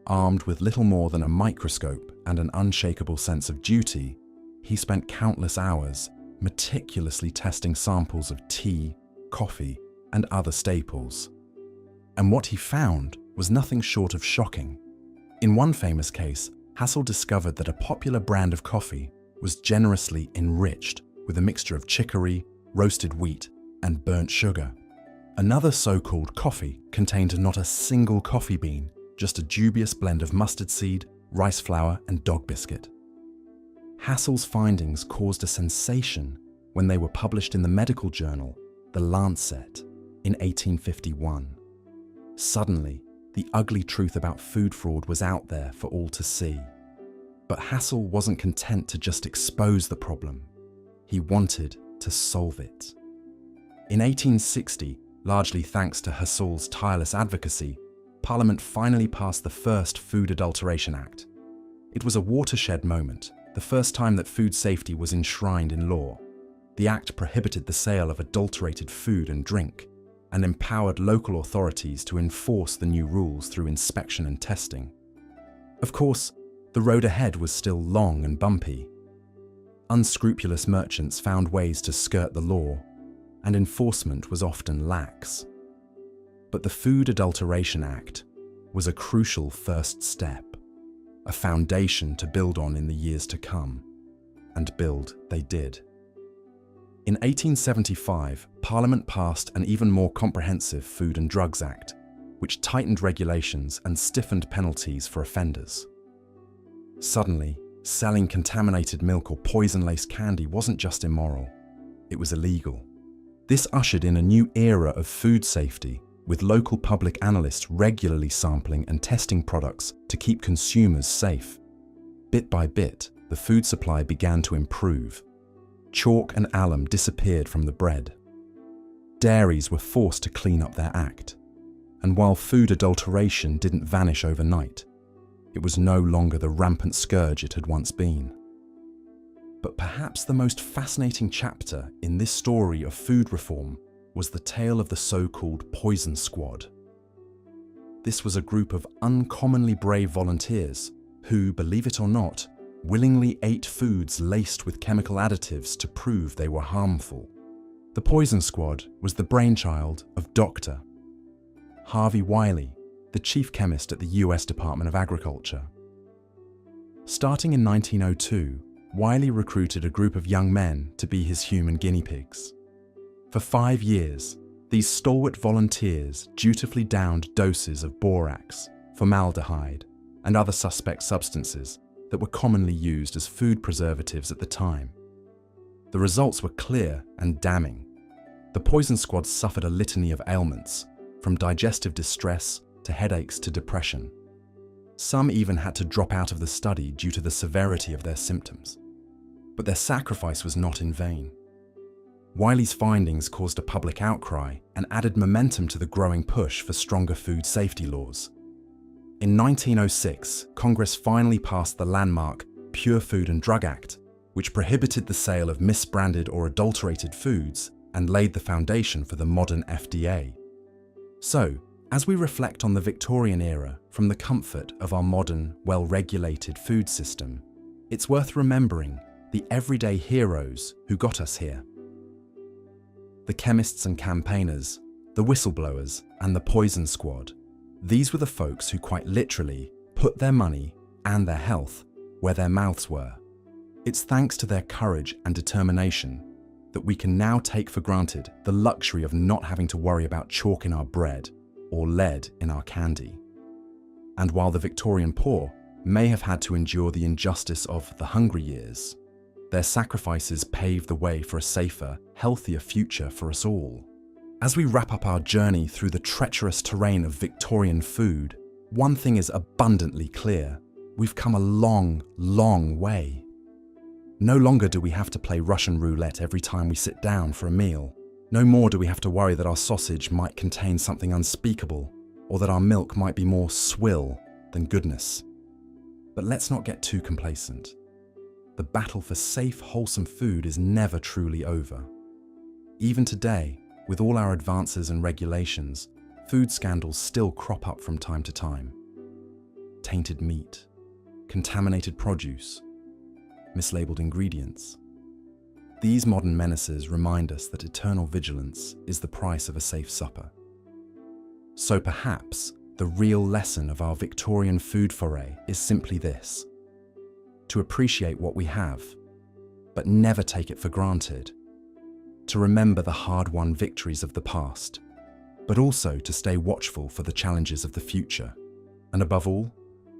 Armed with little more than a microscope and an unshakable sense of duty, he spent countless hours meticulously testing samples of tea, coffee, and other staples. And what he found was nothing short of shocking. In one famous case, Hassall discovered that a popular brand of coffee was generously enriched with a mixture of chicory, roasted wheat, and burnt sugar. Another so-called coffee contained not a single coffee bean, just a dubious blend of mustard seed, rice flour, and dog biscuit. Hassall's findings caused a sensation when they were published in the medical journal, The Lancet, in 1851. Suddenly, the ugly truth about food fraud was out there for all to see. But Hassall wasn't content to just expose the problem. He wanted to solve it. In 1860, largely thanks to Hassall's tireless advocacy, Parliament finally passed the first Food Adulteration Act. It was a watershed moment, the first time that food safety was enshrined in law. The Act prohibited the sale of adulterated food and drink, and empowered local authorities to enforce the new rules through inspection and testing. Of course, the road ahead was still long and bumpy. Unscrupulous merchants found ways to skirt the law, and enforcement was often lax. But the Food Adulteration Act was a crucial first step, a foundation to build on in the years to come, and build they did. In 1875, Parliament passed an even more comprehensive Food and Drugs Act, which tightened regulations and stiffened penalties for offenders. Suddenly, selling contaminated milk or poison-laced candy wasn't just immoral, it was illegal. This ushered in a new era of food safety, with local public analysts regularly sampling and testing products to keep consumers safe. Bit by bit, the food supply began to improve. Chalk and alum disappeared from the bread. Dairies were forced to clean up their act. And while food adulteration didn't vanish overnight, it was no longer the rampant scourge it had once been. But perhaps the most fascinating chapter in this story of food reform was the tale of the so-called Poison Squad. This was a group of uncommonly brave volunteers who, believe it or not, willingly ate foods laced with chemical additives to prove they were harmful. The Poison Squad was the brainchild of Dr. Harvey Wiley, the chief chemist at the US Department of Agriculture. Starting in 1902, Wiley recruited a group of young men to be his human guinea pigs. For 5 years, these stalwart volunteers dutifully downed doses of borax, formaldehyde, and other suspect substances that were commonly used as food preservatives at the time. The results were clear and damning. The Poison Squad suffered a litany of ailments, from digestive distress to headaches to depression. Some even had to drop out of the study due to the severity of their symptoms. But their sacrifice was not in vain. Wiley's findings caused a public outcry and added momentum to the growing push for stronger food safety laws. In 1906, Congress finally passed the landmark Pure Food and Drug Act, which prohibited the sale of misbranded or adulterated foods and laid the foundation for the modern FDA. So, As we reflect on the Victorian era from the comfort of our modern, well-regulated food system, it's worth remembering the everyday heroes who got us here. The chemists and campaigners, the whistleblowers, and the poison squad. These were the folks who quite literally put their money and their health where their mouths were. It's thanks to their courage and determination that we can now take for granted the luxury of not having to worry about chalk in our bread or lead in our candy. And while the Victorian poor may have had to endure the injustice of the hungry years, their sacrifices paved the way for a safer, healthier future for us all. As we wrap up our journey through the treacherous terrain of Victorian food, one thing is abundantly clear. We've come a long, long way. No longer do we have to play Russian roulette every time we sit down for a meal. No more do we have to worry that our sausage might contain something unspeakable, or that our milk might be more swill than goodness. But let's not get too complacent. The battle for safe, wholesome food is never truly over. Even today, with all our advances and regulations, food scandals still crop up from time to time. Tainted meat, contaminated produce, mislabeled ingredients. These modern menaces remind us that eternal vigilance is the price of a safe supper. So perhaps the real lesson of our Victorian food foray is simply this: to appreciate what we have, but never take it for granted. To remember the hard-won victories of the past, but also to stay watchful for the challenges of the future. And above all,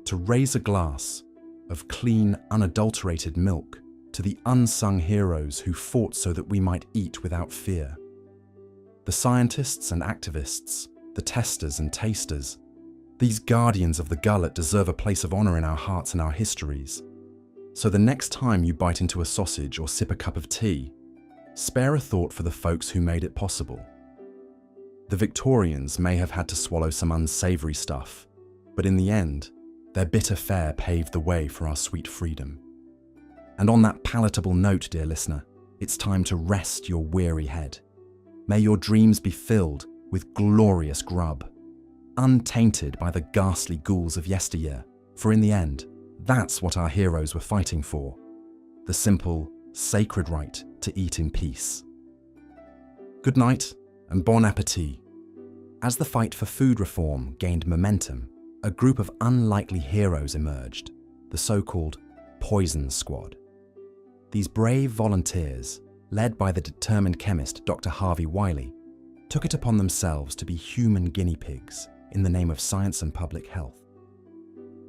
to raise a glass of clean, unadulterated milk to the unsung heroes who fought so that we might eat without fear. The scientists and activists, the testers and tasters, these guardians of the gullet deserve a place of honor in our hearts and our histories. So the next time you bite into a sausage or sip a cup of tea, spare a thought for the folks who made it possible. The Victorians may have had to swallow some unsavory stuff, but in the end, their bitter fare paved the way for our sweet freedom. And on that palatable note, dear listener, it's time to rest your weary head. May your dreams be filled with glorious grub, untainted by the ghastly ghouls of yesteryear, for in the end, that's what our heroes were fighting for, the simple, sacred right to eat in peace. Good night and bon appétit. As the fight for food reform gained momentum, a group of unlikely heroes emerged, the so-called poison squad. These brave volunteers, led by the determined chemist Dr. Harvey Wiley, took it upon themselves to be human guinea pigs in the name of science and public health.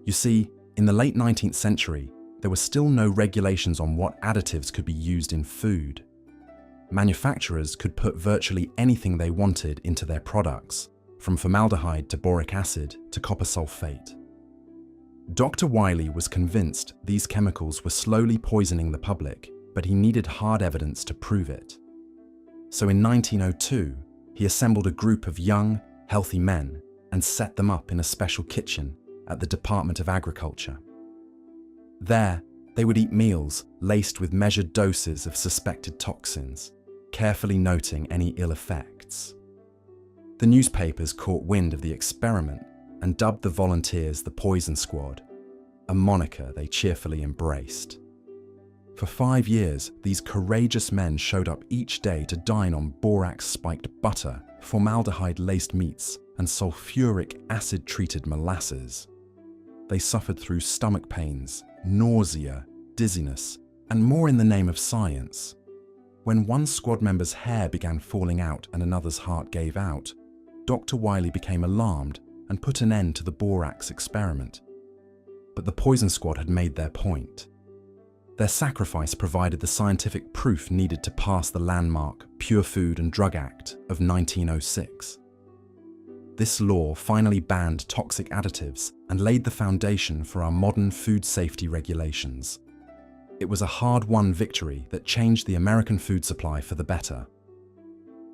You see, in the late 19th century, there were still no regulations on what additives could be used in food. Manufacturers could put virtually anything they wanted into their products, from formaldehyde to boric acid to copper sulfate. Dr. Wiley was convinced these chemicals were slowly poisoning the public, but he needed hard evidence to prove it. So in 1902, he assembled a group of young, healthy men and set them up in a special kitchen at the Department of Agriculture. There, they would eat meals laced with measured doses of suspected toxins, carefully noting any ill effects. The newspapers caught wind of the experiment and dubbed the volunteers the Poison Squad, a moniker they cheerfully embraced. For 5 years, these courageous men showed up each day to dine on borax-spiked butter, formaldehyde-laced meats, and sulfuric acid-treated molasses. They suffered through stomach pains, nausea, dizziness, and more in the name of science. When one squad member's hair began falling out and another's heart gave out, Dr. Wiley became alarmed and put an end to the borax experiment. But the Poison Squad had made their point. Their sacrifice provided the scientific proof needed to pass the landmark Pure Food and Drug Act of 1906. This law finally banned toxic additives and laid the foundation for our modern food safety regulations. It was a hard-won victory that changed the American food supply for the better.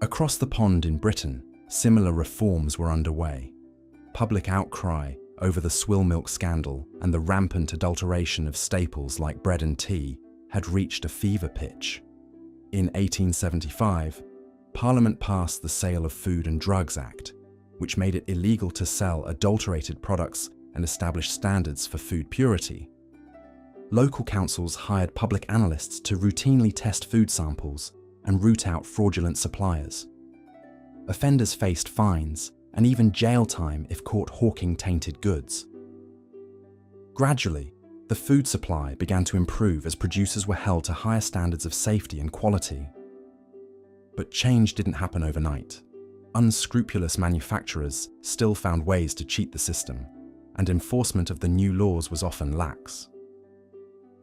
Across the pond in Britain, similar reforms were underway. Public outcry over the swill milk scandal and the rampant adulteration of staples like bread and tea had reached a fever pitch. In 1875, Parliament passed the Sale of Food and Drugs Act, which made it illegal to sell adulterated products and establish standards for food purity. Local councils hired public analysts to routinely test food samples and root out fraudulent suppliers. Offenders faced fines and even jail time if caught hawking tainted goods. Gradually, the food supply began to improve as producers were held to higher standards of safety and quality. But change didn't happen overnight. Unscrupulous manufacturers still found ways to cheat the system, and enforcement of the new laws was often lax.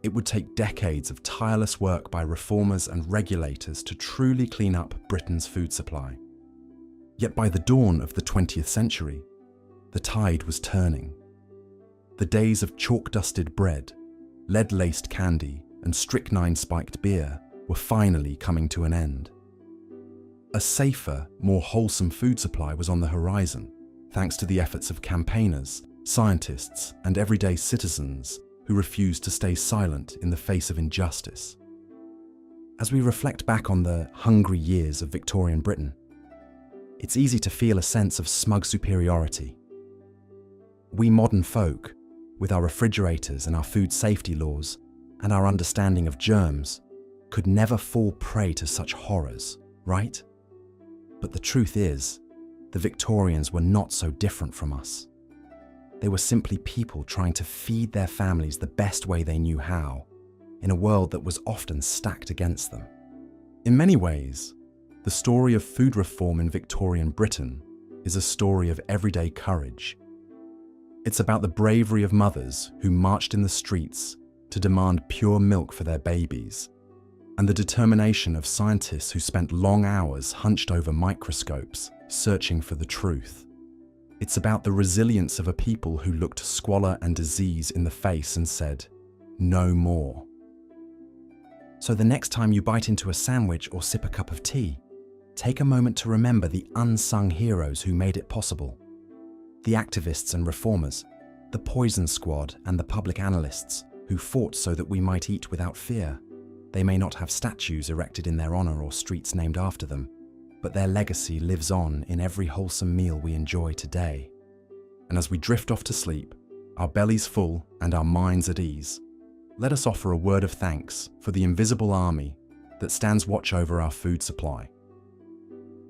It would take decades of tireless work by reformers and regulators to truly clean up Britain's food supply. Yet by the dawn of the 20th century, the tide was turning. The days of chalk-dusted bread, lead-laced candy, and strychnine-spiked beer were finally coming to an end. A safer, more wholesome food supply was on the horizon, thanks to the efforts of campaigners, scientists, and everyday citizens who refused to stay silent in the face of injustice. As we reflect back on the hungry years of Victorian Britain, it's easy to feel a sense of smug superiority. We modern folk, with our refrigerators and our food safety laws and our understanding of germs, could never fall prey to such horrors, right? But the truth is, the Victorians were not so different from us. They were simply people trying to feed their families the best way they knew how, in a world that was often stacked against them. In many ways, the story of food reform in Victorian Britain is a story of everyday courage. It's about the bravery of mothers who marched in the streets to demand pure milk for their babies, and the determination of scientists who spent long hours hunched over microscopes searching for the truth. It's about the resilience of a people who looked squalor and disease in the face and said, "No more." So the next time you bite into a sandwich or sip a cup of tea, take a moment to remember the unsung heroes who made it possible. The activists and reformers, the poison squad and the public analysts who fought so that we might eat without fear. They may not have statues erected in their honor or streets named after them, but their legacy lives on in every wholesome meal we enjoy today. And as we drift off to sleep, our bellies full and our minds at ease, let us offer a word of thanks for the invisible army that stands watch over our food supply.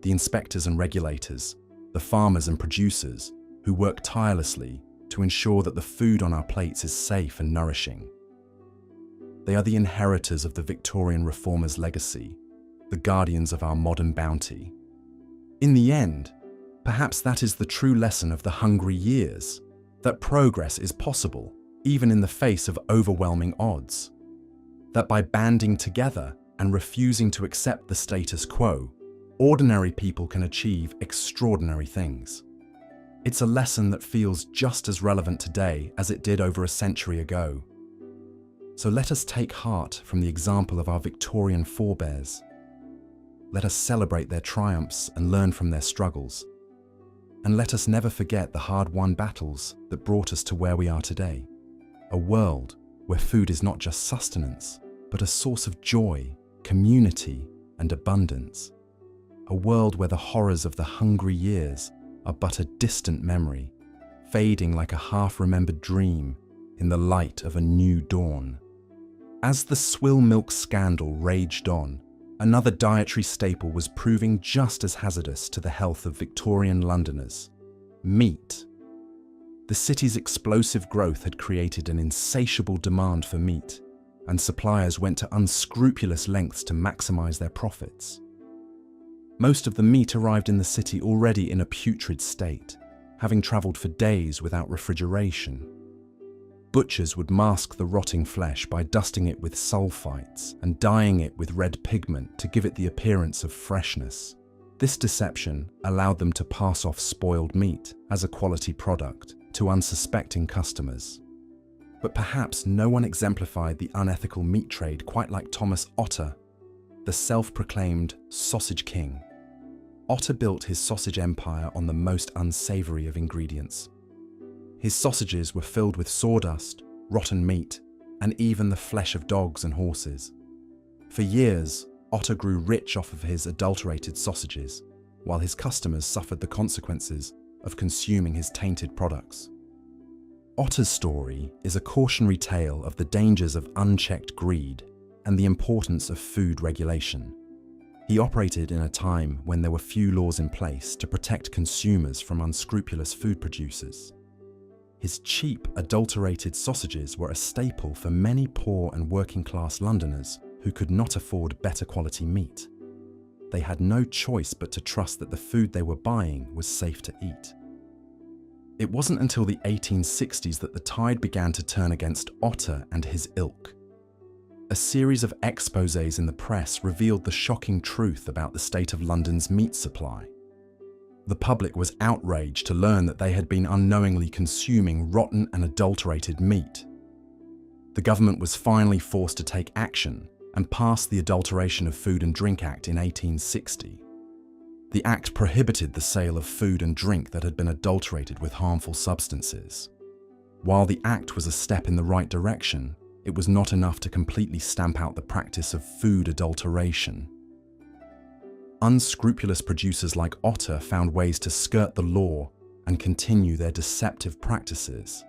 The inspectors and regulators, the farmers and producers who work tirelessly to ensure that the food on our plates is safe and nourishing. They are the inheritors of the Victorian reformers' legacy, the guardians of our modern bounty. In the end, perhaps that is the true lesson of the hungry years, that progress is possible, even in the face of overwhelming odds. That by banding together and refusing to accept the status quo, ordinary people can achieve extraordinary things. It's a lesson that feels just as relevant today as it did over a century ago. So let us take heart from the example of our Victorian forebears. Let us celebrate their triumphs and learn from their struggles. And let us never forget the hard-won battles that brought us to where we are today. A world where food is not just sustenance, but a source of joy, community, and abundance. A world where the horrors of the hungry years are but a distant memory, fading like a half-remembered dream in the light of a new dawn. As the swill milk scandal raged on, another dietary staple was proving just as hazardous to the health of Victorian Londoners: meat. The city's explosive growth had created an insatiable demand for meat, and suppliers went to unscrupulous lengths to maximize their profits. Most of the meat arrived in the city already in a putrid state, having traveled for days without refrigeration. Butchers would mask the rotting flesh by dusting it with sulfites and dyeing it with red pigment to give it the appearance of freshness. This deception allowed them to pass off spoiled meat as a quality product to unsuspecting customers. But perhaps no one exemplified the unethical meat trade quite like Thomas Otter, the self-proclaimed sausage king. Otter built his sausage empire on the most unsavory of ingredients. His sausages were filled with sawdust, rotten meat, and even the flesh of dogs and horses. For years, Otter grew rich off of his adulterated sausages, while his customers suffered the consequences of consuming his tainted products. Otter's story is a cautionary tale of the dangers of unchecked greed and the importance of food regulation. He operated in a time when there were few laws in place to protect consumers from unscrupulous food producers. His cheap, adulterated sausages were a staple for many poor and working-class Londoners who could not afford better quality meat. They had no choice but to trust that the food they were buying was safe to eat. It wasn't until the 1860s that the tide began to turn against Otter and his ilk. A series of exposés in the press revealed the shocking truth about the state of London's meat supply. The public was outraged to learn that they had been unknowingly consuming rotten and adulterated meat. The government was finally forced to take action and passed the Adulteration of Food and Drink Act in 1860. The act prohibited the sale of food and drink that had been adulterated with harmful substances. While the act was a step in the right direction, it was not enough to completely stamp out the practice of food adulteration. Unscrupulous producers like Otter found ways to skirt the law and continue their deceptive practices.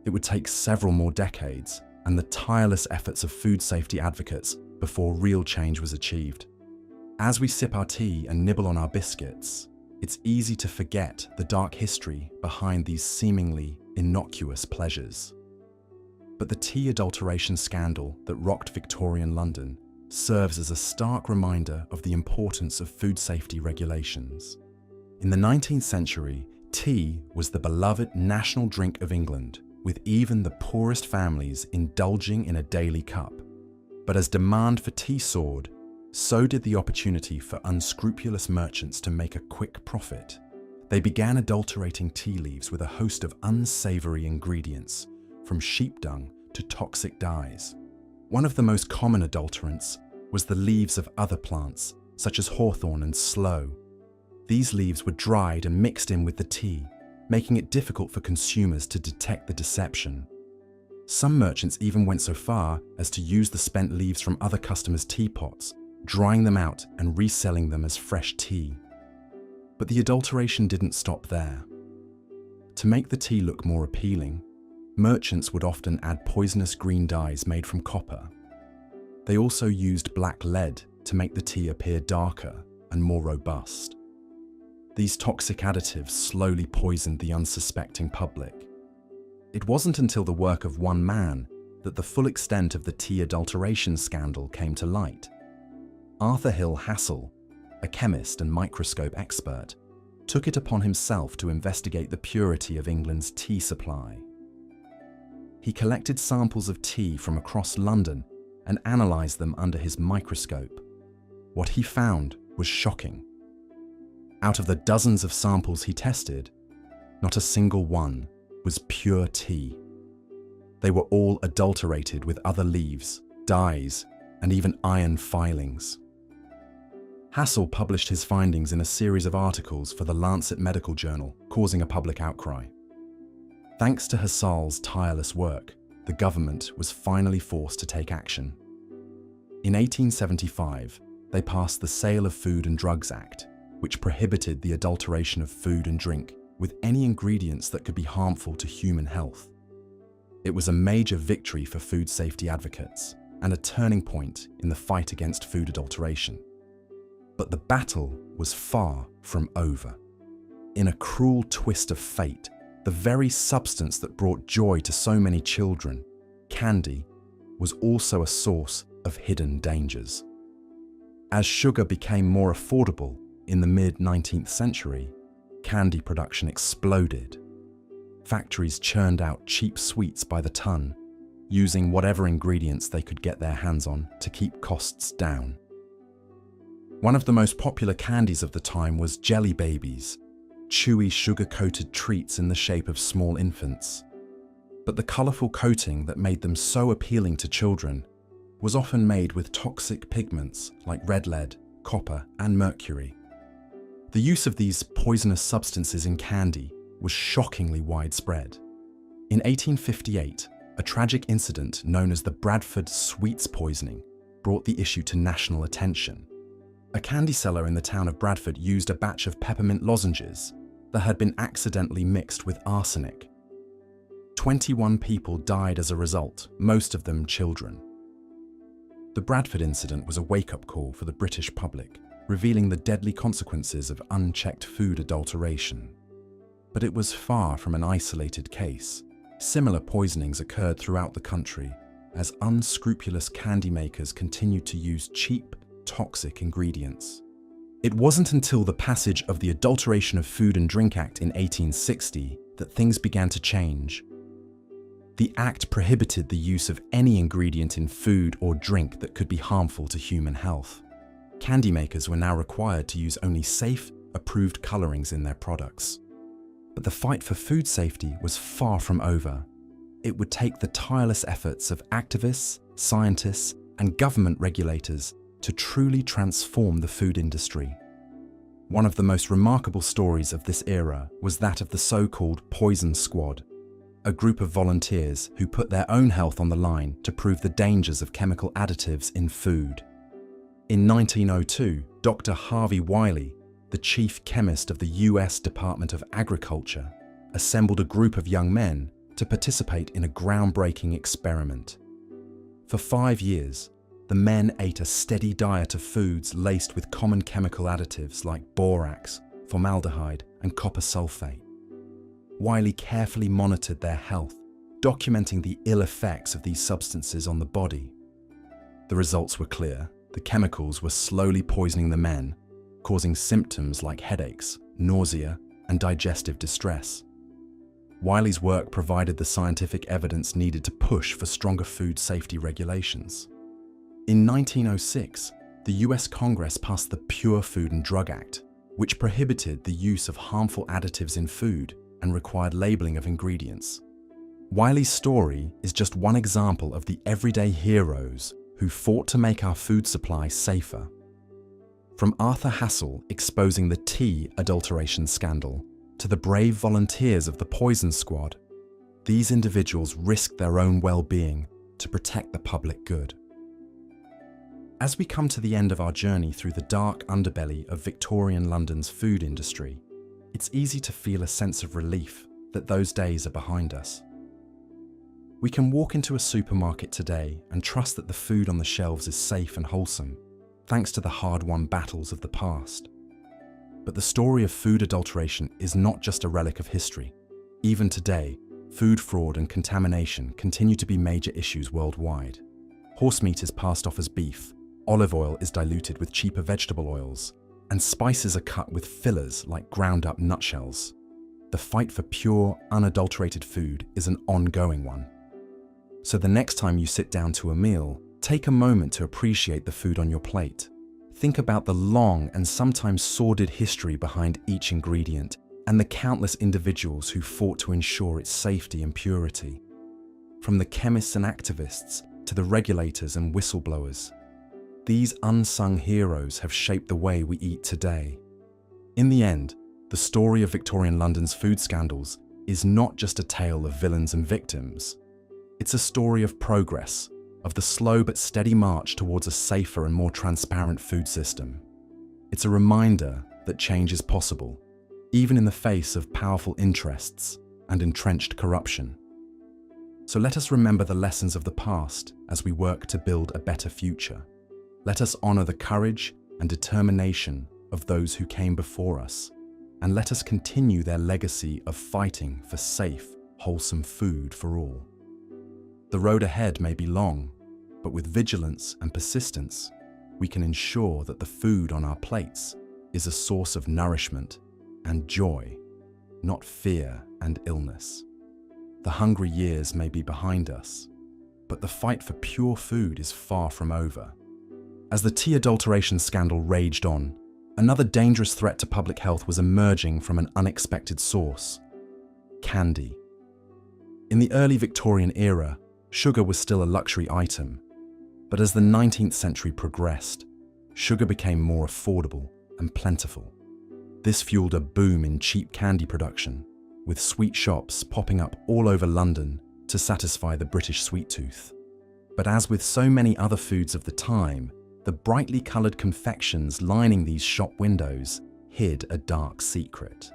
It would take several more decades and the tireless efforts of food safety advocates before real change was achieved. As we sip our tea and nibble on our biscuits, it's easy to forget the dark history behind these seemingly innocuous pleasures. But the tea adulteration scandal that rocked Victorian London serves as a stark reminder of the importance of food safety regulations. In the 19th century, tea was the beloved national drink of England, with even the poorest families indulging in a daily cup. But as demand for tea soared, so did the opportunity for unscrupulous merchants to make a quick profit. They began adulterating tea leaves with a host of unsavory ingredients, from sheep dung to toxic dyes. One of the most common adulterants was the leaves of other plants, such as hawthorn and sloe. These leaves were dried and mixed in with the tea, making it difficult for consumers to detect the deception. Some merchants even went so far as to use the spent leaves from other customers' teapots, drying them out and reselling them as fresh tea. But the adulteration didn't stop there. To make the tea look more appealing, merchants would often add poisonous green dyes made from copper. They also used black lead to make the tea appear darker and more robust. These toxic additives slowly poisoned the unsuspecting public. It wasn't until the work of one man that the full extent of the tea adulteration scandal came to light. Arthur Hill Hassall, a chemist and microscope expert, took it upon himself to investigate the purity of England's tea supply. He collected samples of tea from across London and analysed them under his microscope. What he found was shocking. Out of the dozens of samples he tested, not a single one was pure tea. They were all adulterated with other leaves, dyes, and even iron filings. Hassall published his findings in a series of articles for the Lancet Medical Journal, causing a public outcry. Thanks to Hassall's tireless work, the government was finally forced to take action. In 1875, they passed the Sale of Food and Drugs Act, which prohibited the adulteration of food and drink with any ingredients that could be harmful to human health. It was a major victory for food safety advocates and a turning point in the fight against food adulteration. But the battle was far from over. In a cruel twist of fate, the very substance that brought joy to so many children, candy, was also a source of hidden dangers. As sugar became more affordable in the mid-19th century, candy production exploded. Factories churned out cheap sweets by the ton, using whatever ingredients they could get their hands on to keep costs down. One of the most popular candies of the time was Jelly Babies, chewy sugar-coated treats in the shape of small infants. But the colourful coating that made them so appealing to children was often made with toxic pigments like red lead, copper, and mercury. The use of these poisonous substances in candy was shockingly widespread. In 1858, a tragic incident known as the Bradford sweets poisoning brought the issue to national attention. A candy seller in the town of Bradford used a batch of peppermint lozenges, that had been accidentally mixed with arsenic. 21 people died as a result, most of them children. The Bradford incident was a wake-up call for the British public, revealing the deadly consequences of unchecked food adulteration. But it was far from an isolated case. Similar poisonings occurred throughout the country as unscrupulous candy makers continued to use cheap, toxic ingredients. It wasn't until the passage of the Adulteration of Food and Drink Act in 1860 that things began to change. The Act prohibited the use of any ingredient in food or drink that could be harmful to human health. Candy makers were now required to use only safe, approved colorings in their products. But the fight for food safety was far from over. It would take the tireless efforts of activists, scientists, and government regulators to truly transform the food industry. One of the most remarkable stories of this era was that of the so-called Poison Squad, a group of volunteers who put their own health on the line to prove the dangers of chemical additives in food. In 1902, Dr. Harvey Wiley, the chief chemist of the US Department of Agriculture, assembled a group of young men to participate in a groundbreaking experiment. For 5 years, the men ate a steady diet of foods laced with common chemical additives like borax, formaldehyde, and copper sulfate. Wiley carefully monitored their health, documenting the ill effects of these substances on the body. The results were clear. The chemicals were slowly poisoning the men, causing symptoms like headaches, nausea, and digestive distress. Wiley's work provided the scientific evidence needed to push for stronger food safety regulations. In 1906, the US Congress passed the Pure Food and Drug Act, which prohibited the use of harmful additives in food and required labeling of ingredients. Wiley's story is just one example of the everyday heroes who fought to make our food supply safer. From Arthur Hassel exposing the tea adulteration scandal to the brave volunteers of the Poison Squad, these individuals risked their own well-being to protect the public good. As we come to the end of our journey through the dark underbelly of Victorian London's food industry, it's easy to feel a sense of relief that those days are behind us. We can walk into a supermarket today and trust that the food on the shelves is safe and wholesome, thanks to the hard-won battles of the past. But the story of food adulteration is not just a relic of history. Even today, food fraud and contamination continue to be major issues worldwide. Horse meat is passed off as beef, olive oil is diluted with cheaper vegetable oils, and spices are cut with fillers like ground-up nutshells. The fight for pure, unadulterated food is an ongoing one. So the next time you sit down to a meal, take a moment to appreciate the food on your plate. Think about the long and sometimes sordid history behind each ingredient and the countless individuals who fought to ensure its safety and purity. From the chemists and activists to the regulators and whistleblowers, these unsung heroes have shaped the way we eat today. In the end, the story of Victorian London's food scandals is not just a tale of villains and victims. It's a story of progress, of the slow but steady march towards a safer and more transparent food system. It's a reminder that change is possible, even in the face of powerful interests and entrenched corruption. So let us remember the lessons of the past as we work to build a better future. Let us honor the courage and determination of those who came before us, and let us continue their legacy of fighting for safe, wholesome food for all. The road ahead may be long, but with vigilance and persistence, we can ensure that the food on our plates is a source of nourishment and joy, not fear and illness. The hungry years may be behind us, but the fight for pure food is far from over. As the tea adulteration scandal raged on, another dangerous threat to public health was emerging from an unexpected source: candy. In the early Victorian era, sugar was still a luxury item, but as the 19th century progressed, sugar became more affordable and plentiful. This fueled a boom in cheap candy production, with sweet shops popping up all over London to satisfy the British sweet tooth. But as with so many other foods of the time, the brightly coloured confections lining these shop windows hid a dark secret.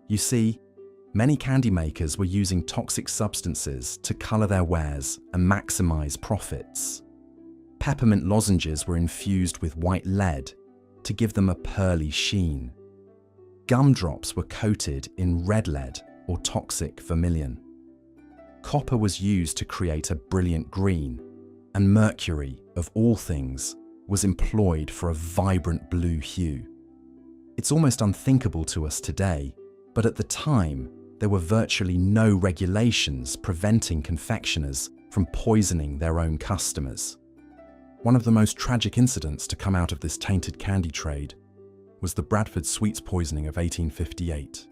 You see, many candy makers were using toxic substances to colour their wares and maximise profits. Peppermint lozenges were infused with white lead to give them a pearly sheen. Gumdrops were coated in red lead or toxic vermilion. Copper was used to create a brilliant green, and mercury, of all things, was employed for a vibrant blue hue. It's almost unthinkable to us today, but at the time, there were virtually no regulations preventing confectioners from poisoning their own customers. One of the most tragic incidents to come out of this tainted candy trade was the Bradford sweets poisoning of 1858.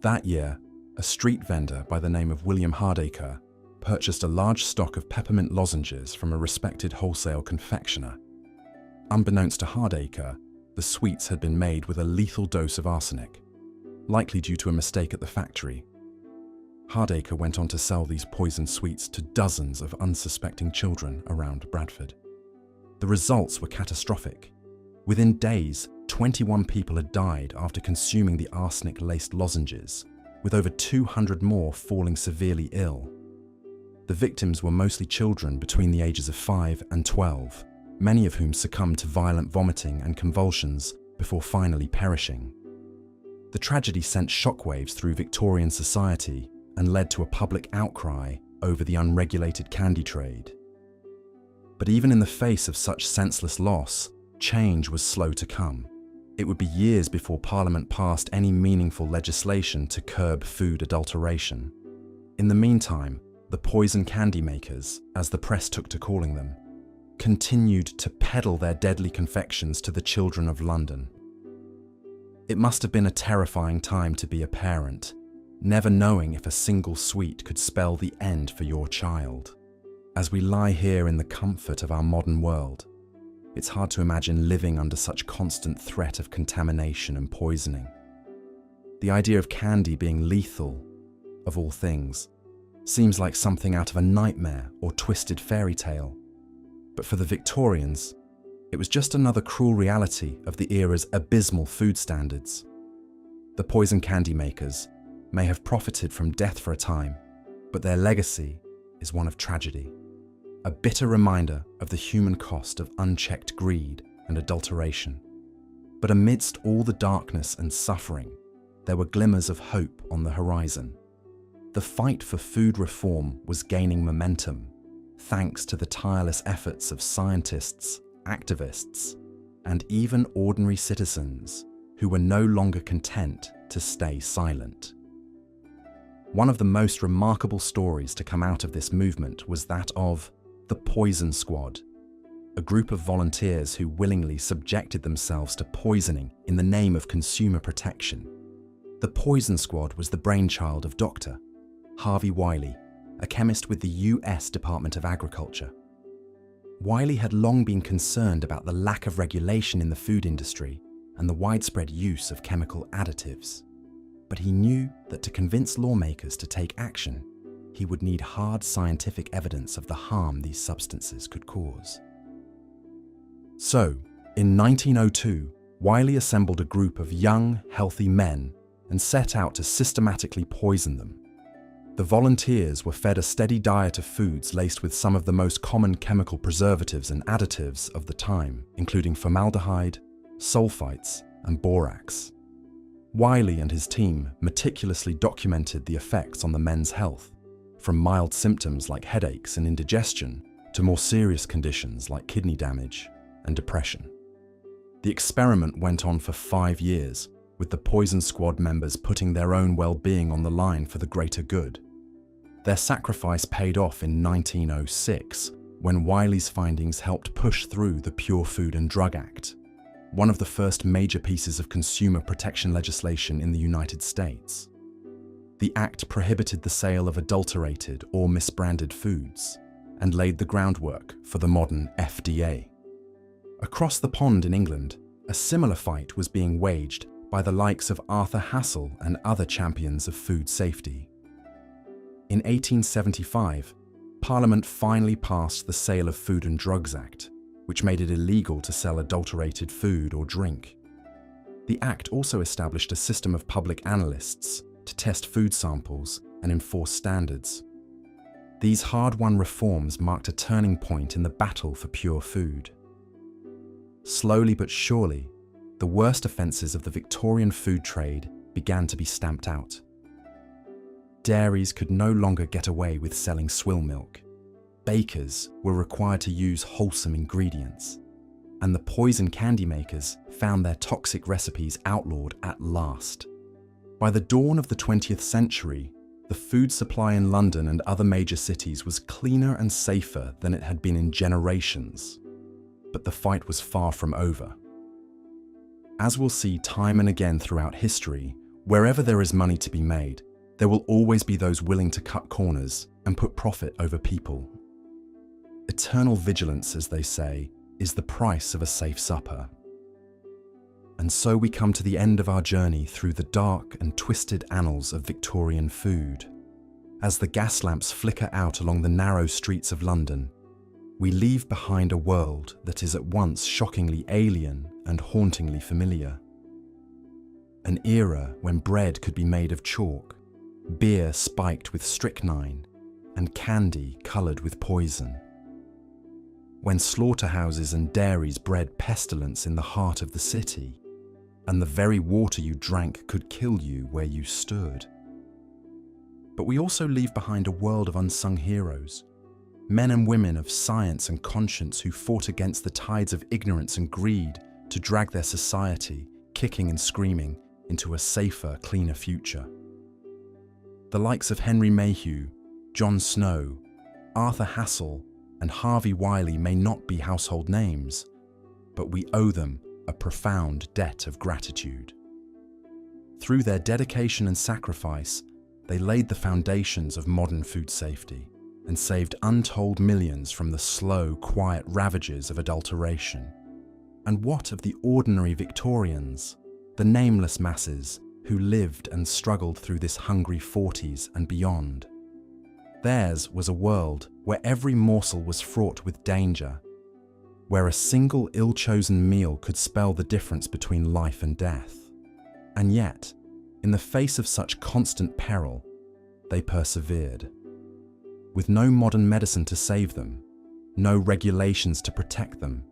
That year, a street vendor by the name of William Hardacre purchased a large stock of peppermint lozenges from a respected wholesale confectioner. Unbeknownst to Hardacre, the sweets had been made with a lethal dose of arsenic, likely due to a mistake at the factory. Hardacre went on to sell these poisoned sweets to dozens of unsuspecting children around Bradford. The results were catastrophic. Within days, 21 people had died after consuming the arsenic-laced lozenges, with over 200 more falling severely ill. The victims were mostly children between the ages of 5 and 12, many of whom succumbed to violent vomiting and convulsions before finally perishing. The tragedy sent shockwaves through Victorian society and led to a public outcry over the unregulated candy trade. But even in the face of such senseless loss, change was slow to come. It would be years before Parliament passed any meaningful legislation to curb food adulteration. In the meantime, the poison candy makers, as the press took to calling them, continued to peddle their deadly confections to the children of London. It must have been a terrifying time to be a parent, never knowing if a single sweet could spell the end for your child. As we lie here in the comfort of our modern world, it's hard to imagine living under such constant threat of contamination and poisoning. The idea of candy being lethal, of all things, seems like something out of a nightmare or twisted fairy tale. But for the Victorians, it was just another cruel reality of the era's abysmal food standards. The poison candy makers may have profited from death for a time, but their legacy is one of tragedy. A bitter reminder of the human cost of unchecked greed and adulteration. But amidst all the darkness and suffering, there were glimmers of hope on the horizon. The fight for food reform was gaining momentum, thanks to the tireless efforts of scientists, activists, and even ordinary citizens who were no longer content to stay silent. One of the most remarkable stories to come out of this movement was that of the Poison Squad, a group of volunteers who willingly subjected themselves to poisoning in the name of consumer protection. The Poison Squad was the brainchild of Dr. Harvey Wiley, a chemist with the US Department of Agriculture. Wiley had long been concerned about the lack of regulation in the food industry and the widespread use of chemical additives. But he knew that to convince lawmakers to take action, he would need hard scientific evidence of the harm these substances could cause. So, in 1902, Wiley assembled a group of young, healthy men and set out to systematically poison them. The volunteers were fed a steady diet of foods laced with some of the most common chemical preservatives and additives of the time, including formaldehyde, sulfites, and borax. Wiley and his team meticulously documented the effects on the men's health, from mild symptoms like headaches and indigestion to more serious conditions like kidney damage and depression. The experiment went on for 5 years, with the Poison Squad members putting their own well-being on the line for the greater good. Their sacrifice paid off in 1906, when Wiley's findings helped push through the Pure Food and Drug Act, one of the first major pieces of consumer protection legislation in the United States. The act prohibited the sale of adulterated or misbranded foods and laid the groundwork for the modern FDA. Across the pond in England, a similar fight was being waged by the likes of Arthur Hassel and other champions of food safety. In 1875, Parliament finally passed the Sale of Food and Drugs Act, which made it illegal to sell adulterated food or drink. The Act also established a system of public analysts to test food samples and enforce standards. These hard-won reforms marked a turning point in the battle for pure food. Slowly but surely, the worst offences of the Victorian food trade began to be stamped out. Dairies could no longer get away with selling swill milk. Bakers were required to use wholesome ingredients, and the poison candy makers found their toxic recipes outlawed at last. By the dawn of the 20th century, the food supply in London and other major cities was cleaner and safer than it had been in generations. But the fight was far from over. As we'll see time and again throughout history, wherever there is money to be made, there will always be those willing to cut corners and put profit over people. Eternal vigilance, as they say, is the price of a safe supper. And so we come to the end of our journey through the dark and twisted annals of Victorian food. As the gas lamps flicker out along the narrow streets of London, we leave behind a world that is at once shockingly alien and hauntingly familiar. An era when bread could be made of chalk, beer spiked with strychnine, and candy coloured with poison. When slaughterhouses and dairies bred pestilence in the heart of the city, and the very water you drank could kill you where you stood. But we also leave behind a world of unsung heroes, men and women of science and conscience who fought against the tides of ignorance and greed to drag their society, kicking and screaming, into a safer, cleaner future. The likes of Henry Mayhew, John Snow, Arthur Hassel, and Harvey Wiley may not be household names, but we owe them a profound debt of gratitude. Through their dedication and sacrifice, they laid the foundations of modern food safety and saved untold millions from the slow, quiet ravages of adulteration. And what of the ordinary Victorians, the nameless masses who lived and struggled through this hungry 40s and beyond? Theirs was a world where every morsel was fraught with danger, where a single ill-chosen meal could spell the difference between life and death. And yet, in the face of such constant peril, they persevered. With no modern medicine to save them, no regulations to protect them,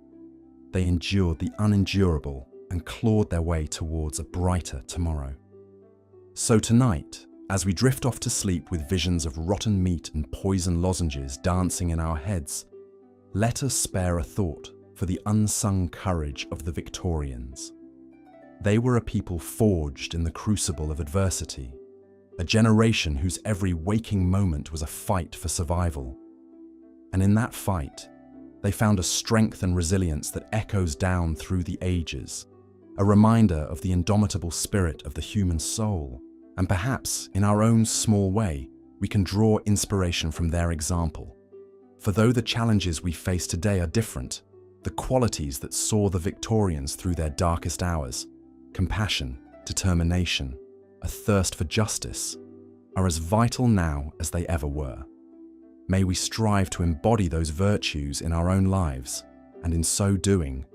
they endured the unendurable and clawed their way towards a brighter tomorrow. So tonight, as we drift off to sleep with visions of rotten meat and poison lozenges dancing in our heads, let us spare a thought for the unsung courage of the Victorians. They were a people forged in the crucible of adversity, a generation whose every waking moment was a fight for survival. And in that fight, they found a strength and resilience that echoes down through the ages, a reminder of the indomitable spirit of the human soul. And perhaps, in our own small way, we can draw inspiration from their example. For though the challenges we face today are different, the qualities that saw the Victorians through their darkest hours, compassion, determination, a thirst for justice, are as vital now as they ever were. May we strive to embody those virtues in our own lives, and in so doing,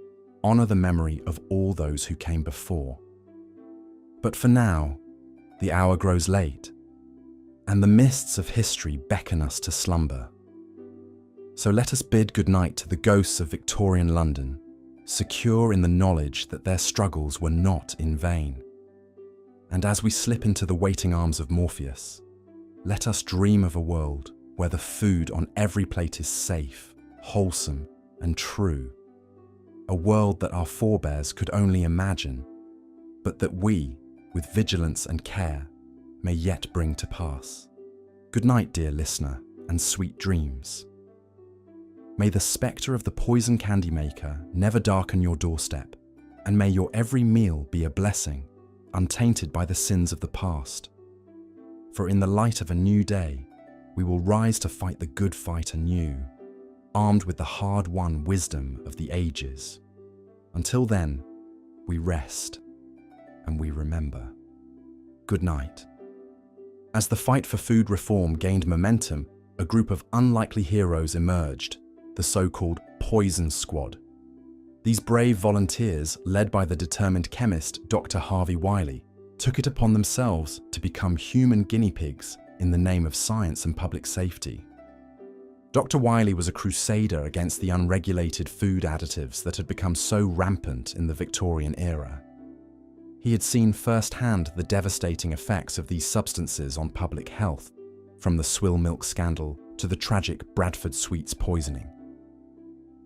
honour the memory of all those who came before. But for now, the hour grows late, and the mists of history beckon us to slumber. So let us bid goodnight to the ghosts of Victorian London, secure in the knowledge that their struggles were not in vain. And as we slip into the waiting arms of Morpheus, let us dream of a world where the food on every plate is safe, wholesome, and true. A world that our forebears could only imagine, but that we, with vigilance and care, may yet bring to pass. Good night, dear listener, and sweet dreams. May the spectre of the poison candy maker never darken your doorstep, and may your every meal be a blessing, untainted by the sins of the past. For in the light of a new day, we will rise to fight the good fight anew, armed with the hard-won wisdom of the ages. Until then, we rest and we remember. Good night. As the fight for food reform gained momentum, a group of unlikely heroes emerged, the so-called Poison Squad. These brave volunteers, led by the determined chemist Dr. Harvey Wiley, took it upon themselves to become human guinea pigs in the name of science and public safety. Dr. Wiley was a crusader against the unregulated food additives that had become so rampant in the Victorian era. He had seen firsthand the devastating effects of these substances on public health, from the swill milk scandal to the tragic Bradford sweets poisoning.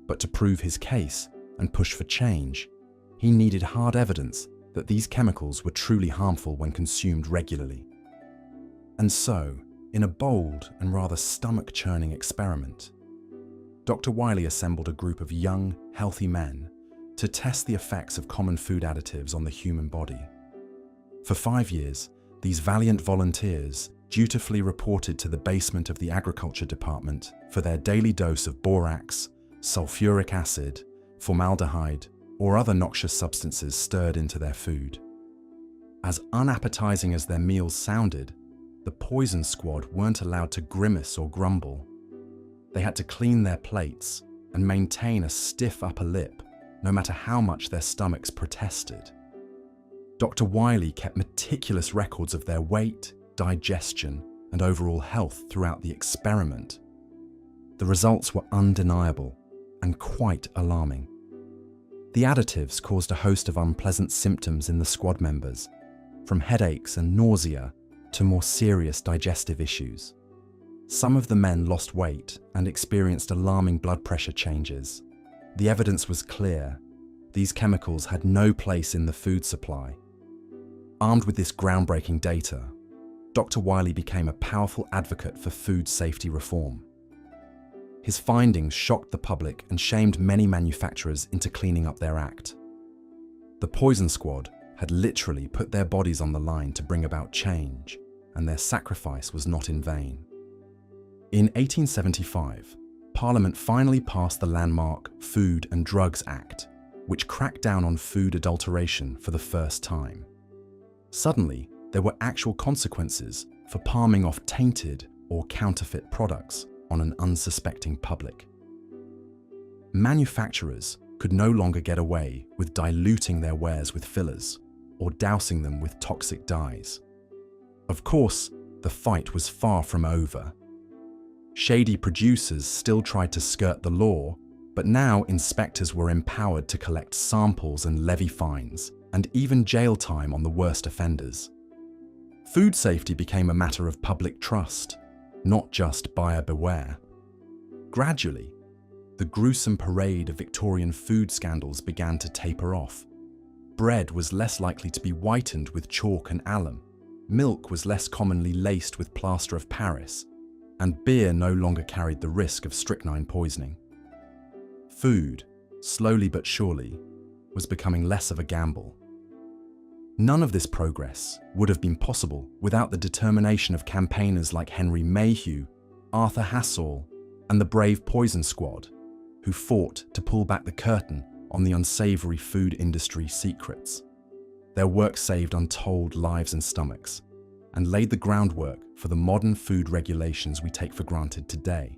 But to prove his case and push for change, he needed hard evidence that these chemicals were truly harmful when consumed regularly. And so, in a bold and rather stomach-churning experiment, Dr. Wiley assembled a group of young, healthy men to test the effects of common food additives on the human body. For 5 years, these valiant volunteers dutifully reported to the basement of the Agriculture Department for their daily dose of borax, sulfuric acid, formaldehyde, or other noxious substances stirred into their food. As unappetizing as their meals sounded, the poison squad weren't allowed to grimace or grumble. They had to clean their plates and maintain a stiff upper lip, no matter how much their stomachs protested. Dr. Wiley kept meticulous records of their weight, digestion, and overall health throughout the experiment. The results were undeniable and quite alarming. The additives caused a host of unpleasant symptoms in the squad members, from headaches and nausea to more serious digestive issues. Some of the men lost weight and experienced alarming blood pressure changes. The evidence was clear. These chemicals had no place in the food supply. Armed with this groundbreaking data, Dr. Wiley became a powerful advocate for food safety reform. His findings shocked the public and shamed many manufacturers into cleaning up their act. The Poison Squad had literally put their bodies on the line to bring about change, and their sacrifice was not in vain. In 1875, Parliament finally passed the landmark Food and Drugs Act, which cracked down on food adulteration for the first time. Suddenly, there were actual consequences for palming off tainted or counterfeit products on an unsuspecting public. Manufacturers could no longer get away with diluting their wares with fillers or dousing them with toxic dyes. Of course, the fight was far from over. Shady producers still tried to skirt the law, but now inspectors were empowered to collect samples and levy fines, and even jail time on the worst offenders. Food safety became a matter of public trust, not just buyer beware. Gradually, the gruesome parade of Victorian food scandals began to taper off. Bread was less likely to be whitened with chalk and alum, milk was less commonly laced with plaster of Paris, and beer no longer carried the risk of strychnine poisoning. Food, slowly but surely, was becoming less of a gamble. None of this progress would have been possible without the determination of campaigners like Henry Mayhew, Arthur Hassall, and the brave Poison Squad, who fought to pull back the curtain on the unsavory food industry secrets. Their work saved untold lives and stomachs, and laid the groundwork for the modern food regulations we take for granted today.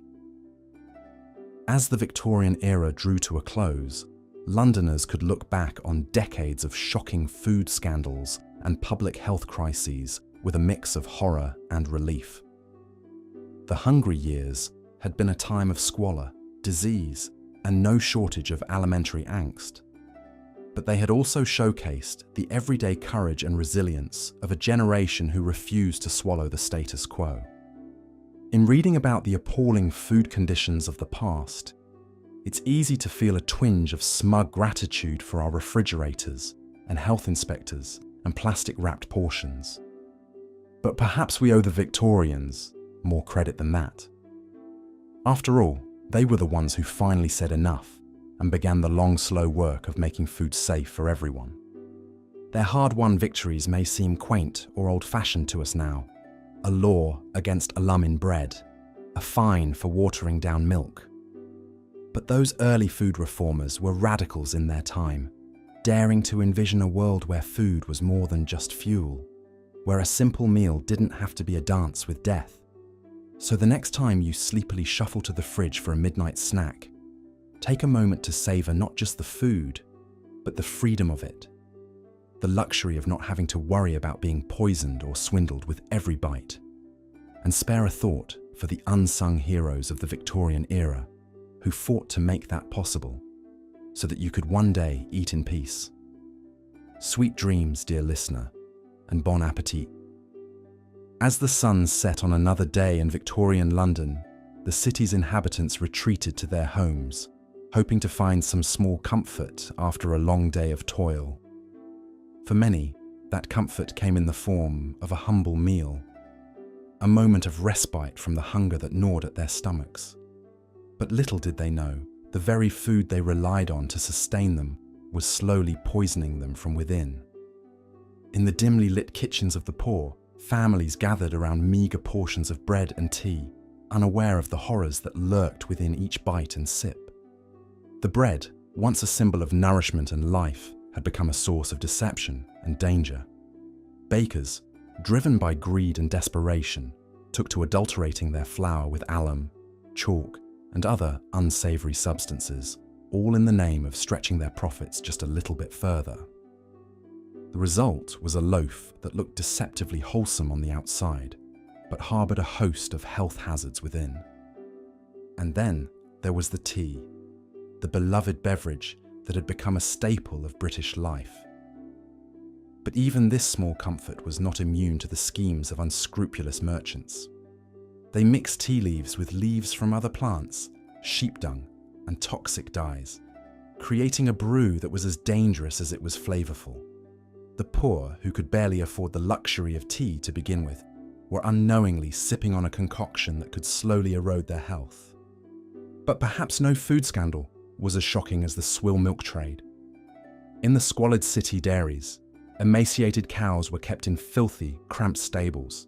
As the Victorian era drew to a close, Londoners could look back on decades of shocking food scandals and public health crises with a mix of horror and relief. The hungry years had been a time of squalor, disease, and no shortage of alimentary angst. But they had also showcased the everyday courage and resilience of a generation who refused to swallow the status quo. In reading about the appalling food conditions of the past, it's easy to feel a twinge of smug gratitude for our refrigerators and health inspectors and plastic-wrapped portions. But perhaps we owe the Victorians more credit than that. After all, they were the ones who finally said enough and began the long, slow work of making food safe for everyone. Their hard-won victories may seem quaint or old-fashioned to us now. A law against alum in bread, a fine for watering down milk. But those early food reformers were radicals in their time, daring to envision a world where food was more than just fuel, where a simple meal didn't have to be a dance with death. So the next time you sleepily shuffle to the fridge for a midnight snack, take a moment to savor not just the food, but the freedom of it. The luxury of not having to worry about being poisoned or swindled with every bite. And spare a thought for the unsung heroes of the Victorian era who fought to make that possible, so that you could one day eat in peace. Sweet dreams, dear listener, and bon appetit. As the sun set on another day in Victorian London, the city's inhabitants retreated to their homes, hoping to find some small comfort after a long day of toil. For many, that comfort came in the form of a humble meal, a moment of respite from the hunger that gnawed at their stomachs. But little did they know, the very food they relied on to sustain them was slowly poisoning them from within. In the dimly lit kitchens of the poor, families gathered around meagre portions of bread and tea, unaware of the horrors that lurked within each bite and sip. The bread, once a symbol of nourishment and life, had become a source of deception and danger. Bakers, driven by greed and desperation, took to adulterating their flour with alum, chalk, and other unsavory substances, all in the name of stretching their profits just a little bit further. The result was a loaf that looked deceptively wholesome on the outside, but harbored a host of health hazards within. And then there was the tea, the beloved beverage that had become a staple of British life. But even this small comfort was not immune to the schemes of unscrupulous merchants. They mixed tea leaves with leaves from other plants, sheep dung, and toxic dyes, creating a brew that was as dangerous as it was flavorful. The poor, who could barely afford the luxury of tea to begin with, were unknowingly sipping on a concoction that could slowly erode their health. But perhaps no food scandal was as shocking as the swill milk trade. In the squalid city dairies, emaciated cows were kept in filthy, cramped stables,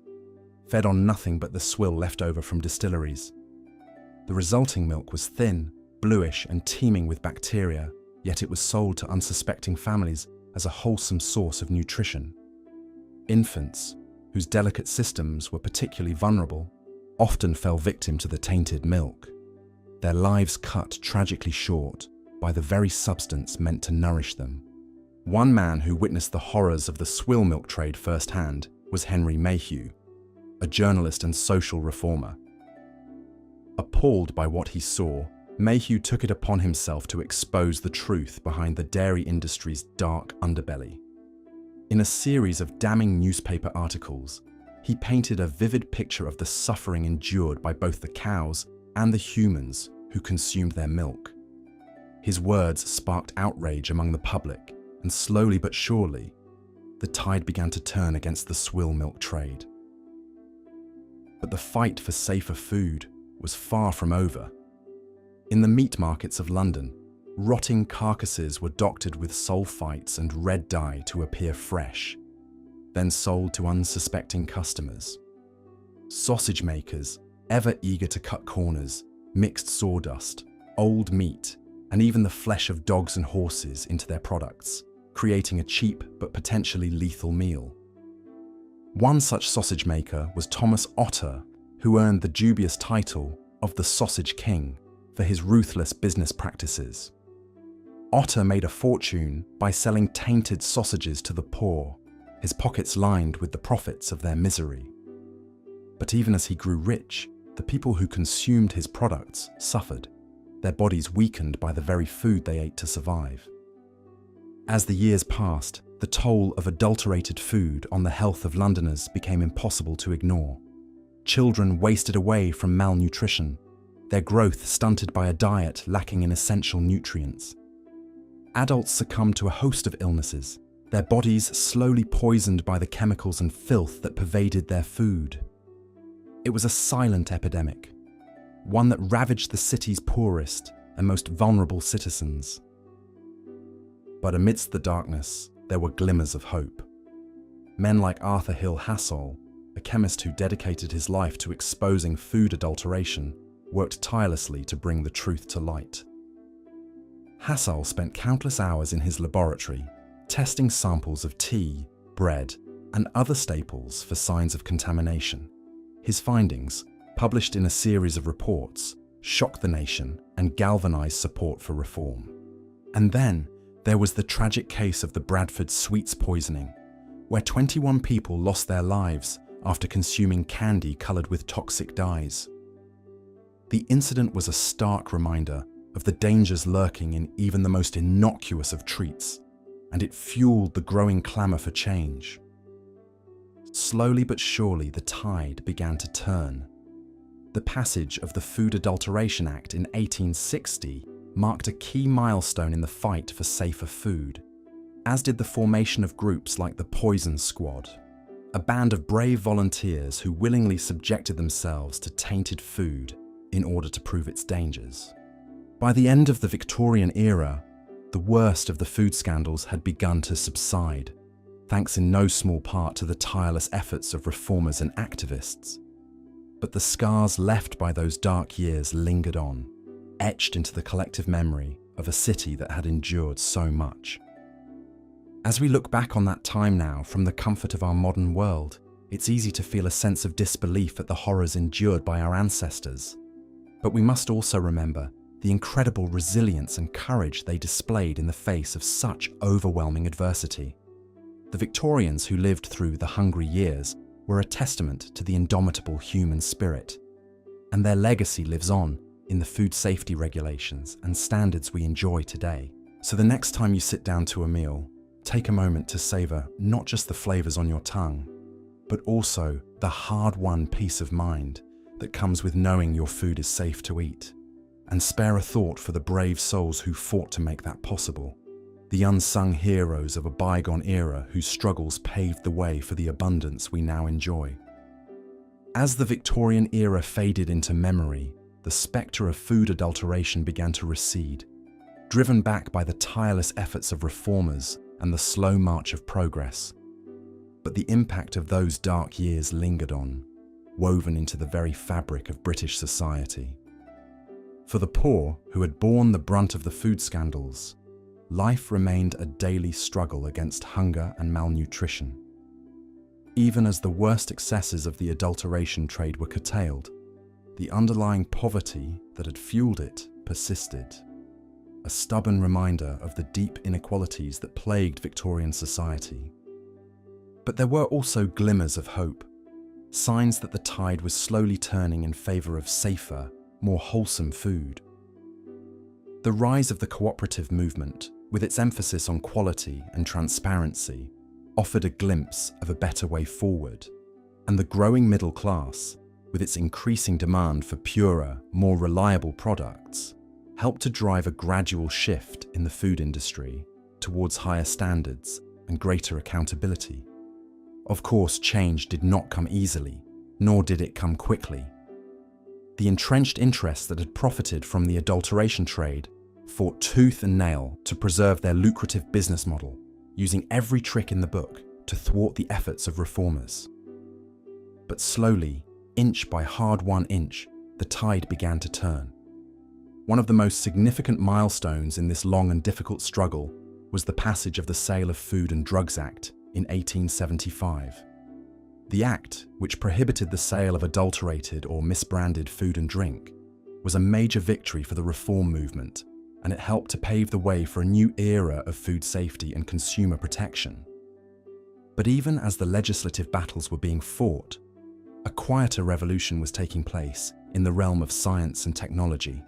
fed on nothing but the swill left over from distilleries. The resulting milk was thin, bluish, and teeming with bacteria, yet it was sold to unsuspecting families as a wholesome source of nutrition. Infants, whose delicate systems were particularly vulnerable, often fell victim to the tainted milk, their lives cut tragically short by the very substance meant to nourish them. One man who witnessed the horrors of the swill milk trade firsthand was Henry Mayhew, a journalist and social reformer. Appalled by what he saw, Mayhew took it upon himself to expose the truth behind the dairy industry's dark underbelly. In a series of damning newspaper articles, he painted a vivid picture of the suffering endured by both the cows and the humans who consumed their milk. His words sparked outrage among the public, and slowly but surely, the tide began to turn against the swill milk trade. But the fight for safer food was far from over. In the meat markets of London, rotting carcasses were doctored with sulfites and red dye to appear fresh, then sold to unsuspecting customers. Sausage makers, ever eager to cut corners, mixed sawdust, old meat, and even the flesh of dogs and horses into their products, creating a cheap but potentially lethal meal. One such sausage maker was Thomas Otter, who earned the dubious title of the Sausage King for his ruthless business practices. Otter made a fortune by selling tainted sausages to the poor, his pockets lined with the profits of their misery. But even as he grew rich, the people who consumed his products suffered, their bodies weakened by the very food they ate to survive. As the years passed, the toll of adulterated food on the health of Londoners became impossible to ignore. Children wasted away from malnutrition, their growth stunted by a diet lacking in essential nutrients. Adults succumbed to a host of illnesses, their bodies slowly poisoned by the chemicals and filth that pervaded their food. It was a silent epidemic, one that ravaged the city's poorest and most vulnerable citizens. But amidst the darkness, there were glimmers of hope. Men like Arthur Hill Hassall, a chemist who dedicated his life to exposing food adulteration, worked tirelessly to bring the truth to light. Hassall spent countless hours in his laboratory, testing samples of tea, bread, and other staples for signs of contamination. His findings, published in a series of reports, shocked the nation and galvanized support for reform. And then there was the tragic case of the Bradford sweets poisoning, where 21 people lost their lives after consuming candy colored with toxic dyes. The incident was a stark reminder of the dangers lurking in even the most innocuous of treats, and it fueled the growing clamor for change. Slowly but surely, the tide began to turn. The passage of the Food Adulteration Act in 1860 marked a key milestone in the fight for safer food, as did the formation of groups like the Poison Squad, a band of brave volunteers who willingly subjected themselves to tainted food in order to prove its dangers. By the end of the Victorian era, the worst of the food scandals had begun to subside, thanks in no small part to the tireless efforts of reformers and activists. But the scars left by those dark years lingered on, etched into the collective memory of a city that had endured so much. As we look back on that time now from the comfort of our modern world, it's easy to feel a sense of disbelief at the horrors endured by our ancestors. But we must also remember the incredible resilience and courage they displayed in the face of such overwhelming adversity. The Victorians who lived through the hungry years were a testament to the indomitable human spirit, and their legacy lives on in the food safety regulations and standards we enjoy today. So the next time you sit down to a meal, take a moment to savor not just the flavors on your tongue, but also the hard-won peace of mind that comes with knowing your food is safe to eat. And spare a thought for the brave souls who fought to make that possible, the unsung heroes of a bygone era whose struggles paved the way for the abundance we now enjoy. As the Victorian era faded into memory, the spectre of food adulteration began to recede, driven back by the tireless efforts of reformers and the slow march of progress. But the impact of those dark years lingered on, woven into the very fabric of British society. For the poor, who had borne the brunt of the food scandals, life remained a daily struggle against hunger and malnutrition. Even as the worst excesses of the adulteration trade were curtailed, the underlying poverty that had fueled it persisted, a stubborn reminder of the deep inequalities that plagued Victorian society. But there were also glimmers of hope, signs that the tide was slowly turning in favour of safer, more wholesome food. The rise of the cooperative movement, with its emphasis on quality and transparency, offered a glimpse of a better way forward, and the growing middle class, with its increasing demand for purer, more reliable products, helped to drive a gradual shift in the food industry towards higher standards and greater accountability. Of course, change did not come easily, nor did it come quickly. The entrenched interests that had profited from the adulteration trade fought tooth and nail to preserve their lucrative business model, using every trick in the book to thwart the efforts of reformers. But slowly, inch by hard-won inch, the tide began to turn. One of the most significant milestones in this long and difficult struggle was the passage of the Sale of Food and Drugs Act in 1875. The Act, which prohibited the sale of adulterated or misbranded food and drink, was a major victory for the reform movement, and it helped to pave the way for a new era of food safety and consumer protection. But even as the legislative battles were being fought, a quieter revolution was taking place in the realm of science and technology.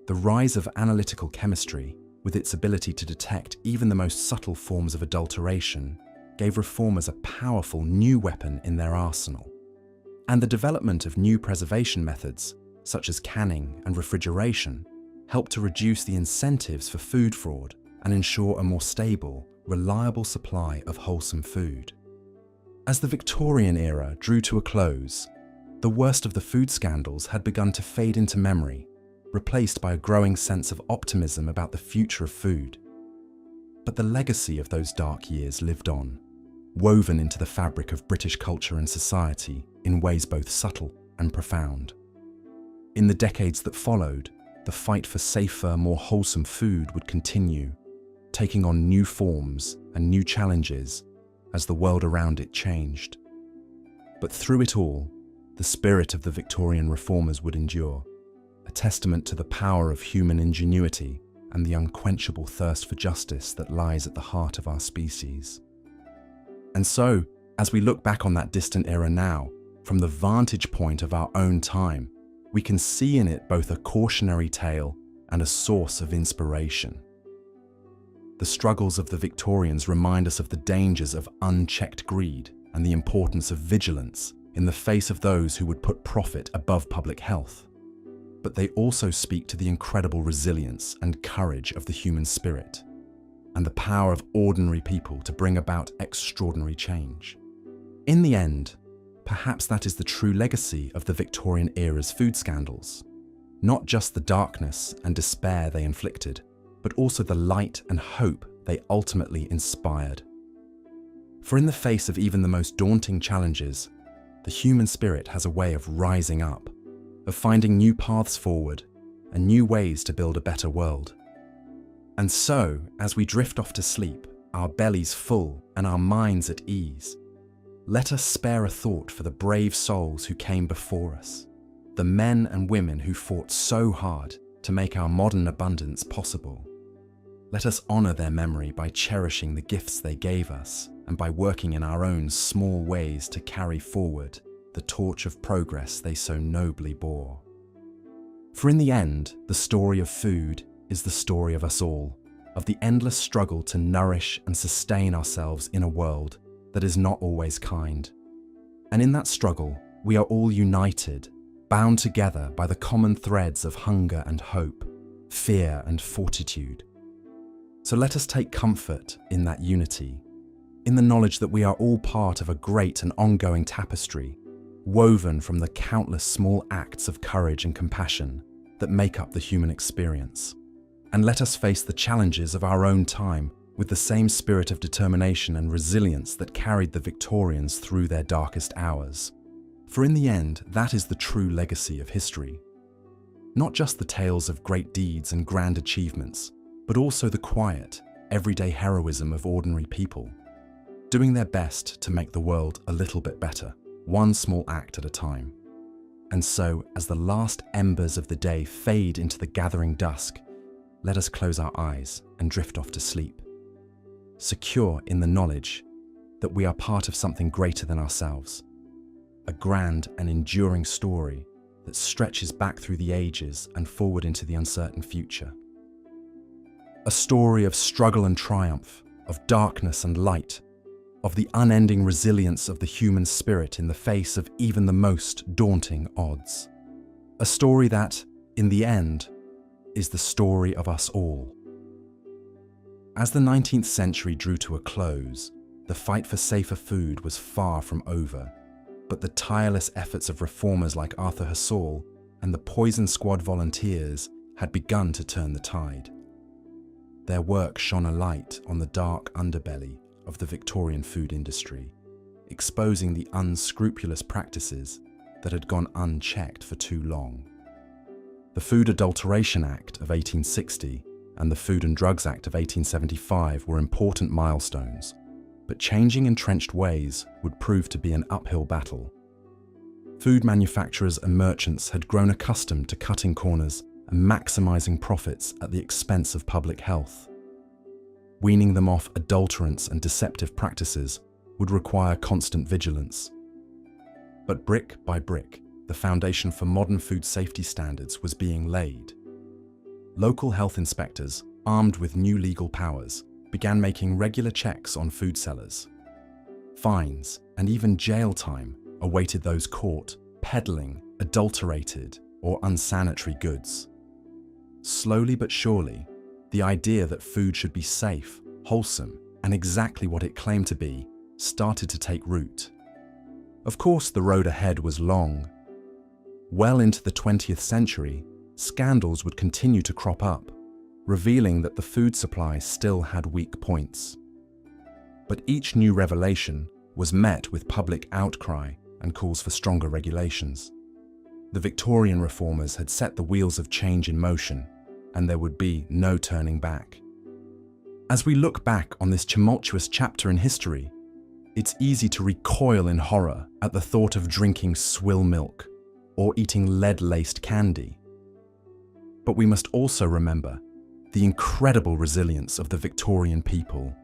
The rise of analytical chemistry, with its ability to detect even the most subtle forms of adulteration, gave reformers a powerful new weapon in their arsenal. And the development of new preservation methods, such as canning and refrigeration, helped to reduce the incentives for food fraud and ensure a more stable, reliable supply of wholesome food. As the Victorian era drew to a close, the worst of the food scandals had begun to fade into memory, replaced by a growing sense of optimism about the future of food. But the legacy of those dark years lived on, woven into the fabric of British culture and society in ways both subtle and profound. In the decades that followed, the fight for safer, more wholesome food would continue, taking on new forms and new challenges as the world around it changed. But through it all, the spirit of the Victorian reformers would endure, testament to the power of human ingenuity and the unquenchable thirst for justice that lies at the heart of our species. And so, as we look back on that distant era now, from the vantage point of our own time, we can see in it both a cautionary tale and a source of inspiration. The struggles of the Victorians remind us of the dangers of unchecked greed and the importance of vigilance in the face of those who would put profit above public health. But they also speak to the incredible resilience and courage of the human spirit, and the power of ordinary people to bring about extraordinary change. In the end, perhaps that is the true legacy of the Victorian era's food scandals. Not just the darkness and despair they inflicted, but also the light and hope they ultimately inspired. For in the face of even the most daunting challenges, the human spirit has a way of rising up, of finding new paths forward and new ways to build a better world. And so, as we drift off to sleep, our bellies full and our minds at ease, let us spare a thought for the brave souls who came before us, the men and women who fought so hard to make our modern abundance possible. Let us honor their memory by cherishing the gifts they gave us and by working in our own small ways to carry forward the torch of progress they so nobly bore. For in the end, the story of food is the story of us all, of the endless struggle to nourish and sustain ourselves in a world that is not always kind. And in that struggle, we are all united, bound together by the common threads of hunger and hope, fear and fortitude. So let us take comfort in that unity, in the knowledge that we are all part of a great and ongoing tapestry, woven from the countless small acts of courage and compassion that make up the human experience. And let us face the challenges of our own time with the same spirit of determination and resilience that carried the Victorians through their darkest hours. For in the end, that is the true legacy of history. Not just the tales of great deeds and grand achievements, but also the quiet, everyday heroism of ordinary people, doing their best to make the world a little bit better, one small act at a time. And so, as the last embers of the day fade into the gathering dusk, let us close our eyes and drift off to sleep, secure in the knowledge that we are part of something greater than ourselves, a grand and enduring story that stretches back through the ages and forward into the uncertain future. A story of struggle and triumph, of darkness and light, of the unending resilience of the human spirit in the face of even the most daunting odds. A story that, in the end, is the story of us all. As the 19th century drew to a close, the fight for safer food was far from over, but the tireless efforts of reformers like Arthur Hassall and the Poison Squad volunteers had begun to turn the tide. Their work shone a light on the dark underbelly of the Victorian food industry, exposing the unscrupulous practices that had gone unchecked for too long. The Food Adulteration Act of 1860 and the Food and Drugs Act of 1875 were important milestones, but changing entrenched ways would prove to be an uphill battle. Food manufacturers and merchants had grown accustomed to cutting corners and maximising profits at the expense of public health. Weaning them off adulterants and deceptive practices would require constant vigilance. But brick by brick, the foundation for modern food safety standards was being laid. Local health inspectors, armed with new legal powers, began making regular checks on food sellers. Fines and even jail time awaited those caught peddling adulterated or unsanitary goods. Slowly but surely, the idea that food should be safe, wholesome, and exactly what it claimed to be started to take root. Of course, the road ahead was long. Well into the 20th century, scandals would continue to crop up, revealing that the food supply still had weak points. But each new revelation was met with public outcry and calls for stronger regulations. The Victorian reformers had set the wheels of change in motion, and there would be no turning back. As we look back on this tumultuous chapter in history, it's easy to recoil in horror at the thought of drinking swill milk or eating lead-laced candy. But we must also remember the incredible resilience of the Victorian people.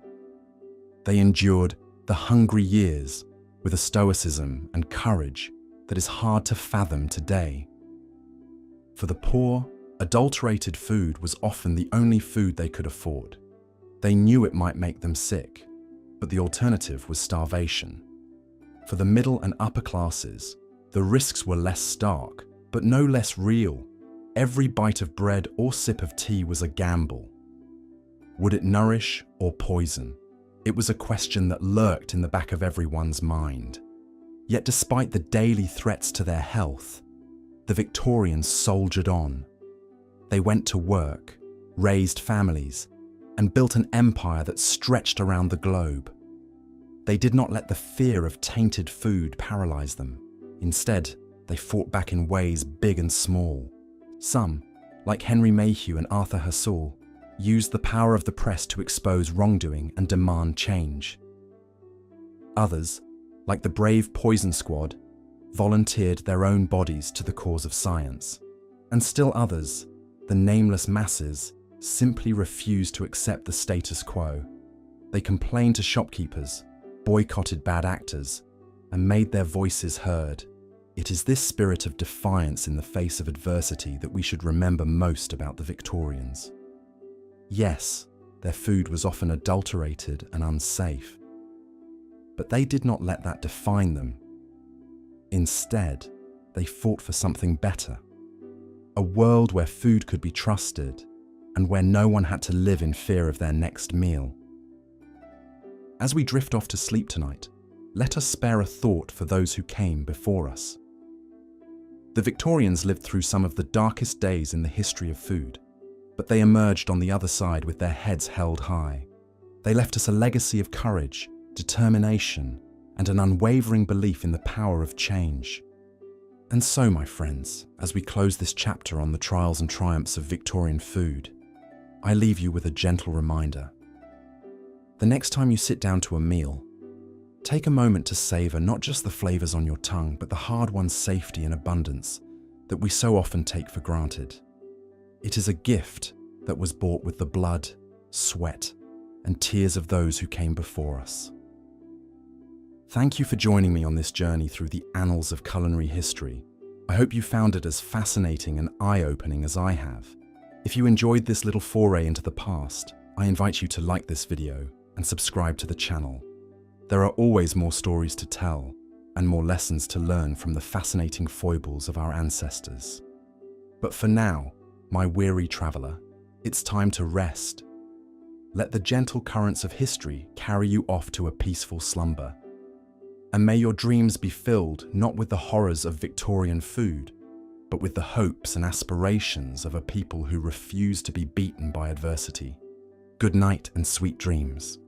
They endured the hungry years with a stoicism and courage that is hard to fathom today. For the poor, adulterated food was often the only food they could afford. They knew it might make them sick, but the alternative was starvation. For the middle and upper classes, the risks were less stark, but no less real. Every bite of bread or sip of tea was a gamble. Would it nourish or poison? It was a question that lurked in the back of everyone's mind. Yet despite the daily threats to their health, the Victorians soldiered on. They went to work, raised families, and built an empire that stretched around the globe. They did not let the fear of tainted food paralyze them. Instead, they fought back in ways big and small. Some, like Henry Mayhew and Arthur Hassall, used the power of the press to expose wrongdoing and demand change. Others, like the brave Poison Squad, volunteered their own bodies to the cause of science. And still others, the nameless masses, simply refused to accept the status quo. They complained to shopkeepers, boycotted bad actors, and made their voices heard. It is this spirit of defiance in the face of adversity that we should remember most about the Victorians. Yes, their food was often adulterated and unsafe, but they did not let that define them. Instead, they fought for something better. A world where food could be trusted and where no one had to live in fear of their next meal. As we drift off to sleep tonight, let us spare a thought for those who came before us. The Victorians lived through some of the darkest days in the history of food, but they emerged on the other side with their heads held high. They left us a legacy of courage, determination, and an unwavering belief in the power of change. And so, my friends, as we close this chapter on the trials and triumphs of Victorian food, I leave you with a gentle reminder. The next time you sit down to a meal, take a moment to savor not just the flavors on your tongue, but the hard-won safety and abundance that we so often take for granted. It is a gift that was bought with the blood, sweat, and tears of those who came before us. Thank you for joining me on this journey through the annals of culinary history. I hope you found it as fascinating and eye-opening as I have. If you enjoyed this little foray into the past, I invite you to like this video and subscribe to the channel. There are always more stories to tell and more lessons to learn from the fascinating foibles of our ancestors. But for now, my weary traveler, it's time to rest. Let the gentle currents of history carry you off to a peaceful slumber. And may your dreams be filled not with the horrors of Victorian food, but with the hopes and aspirations of a people who refuse to be beaten by adversity. Good night and sweet dreams.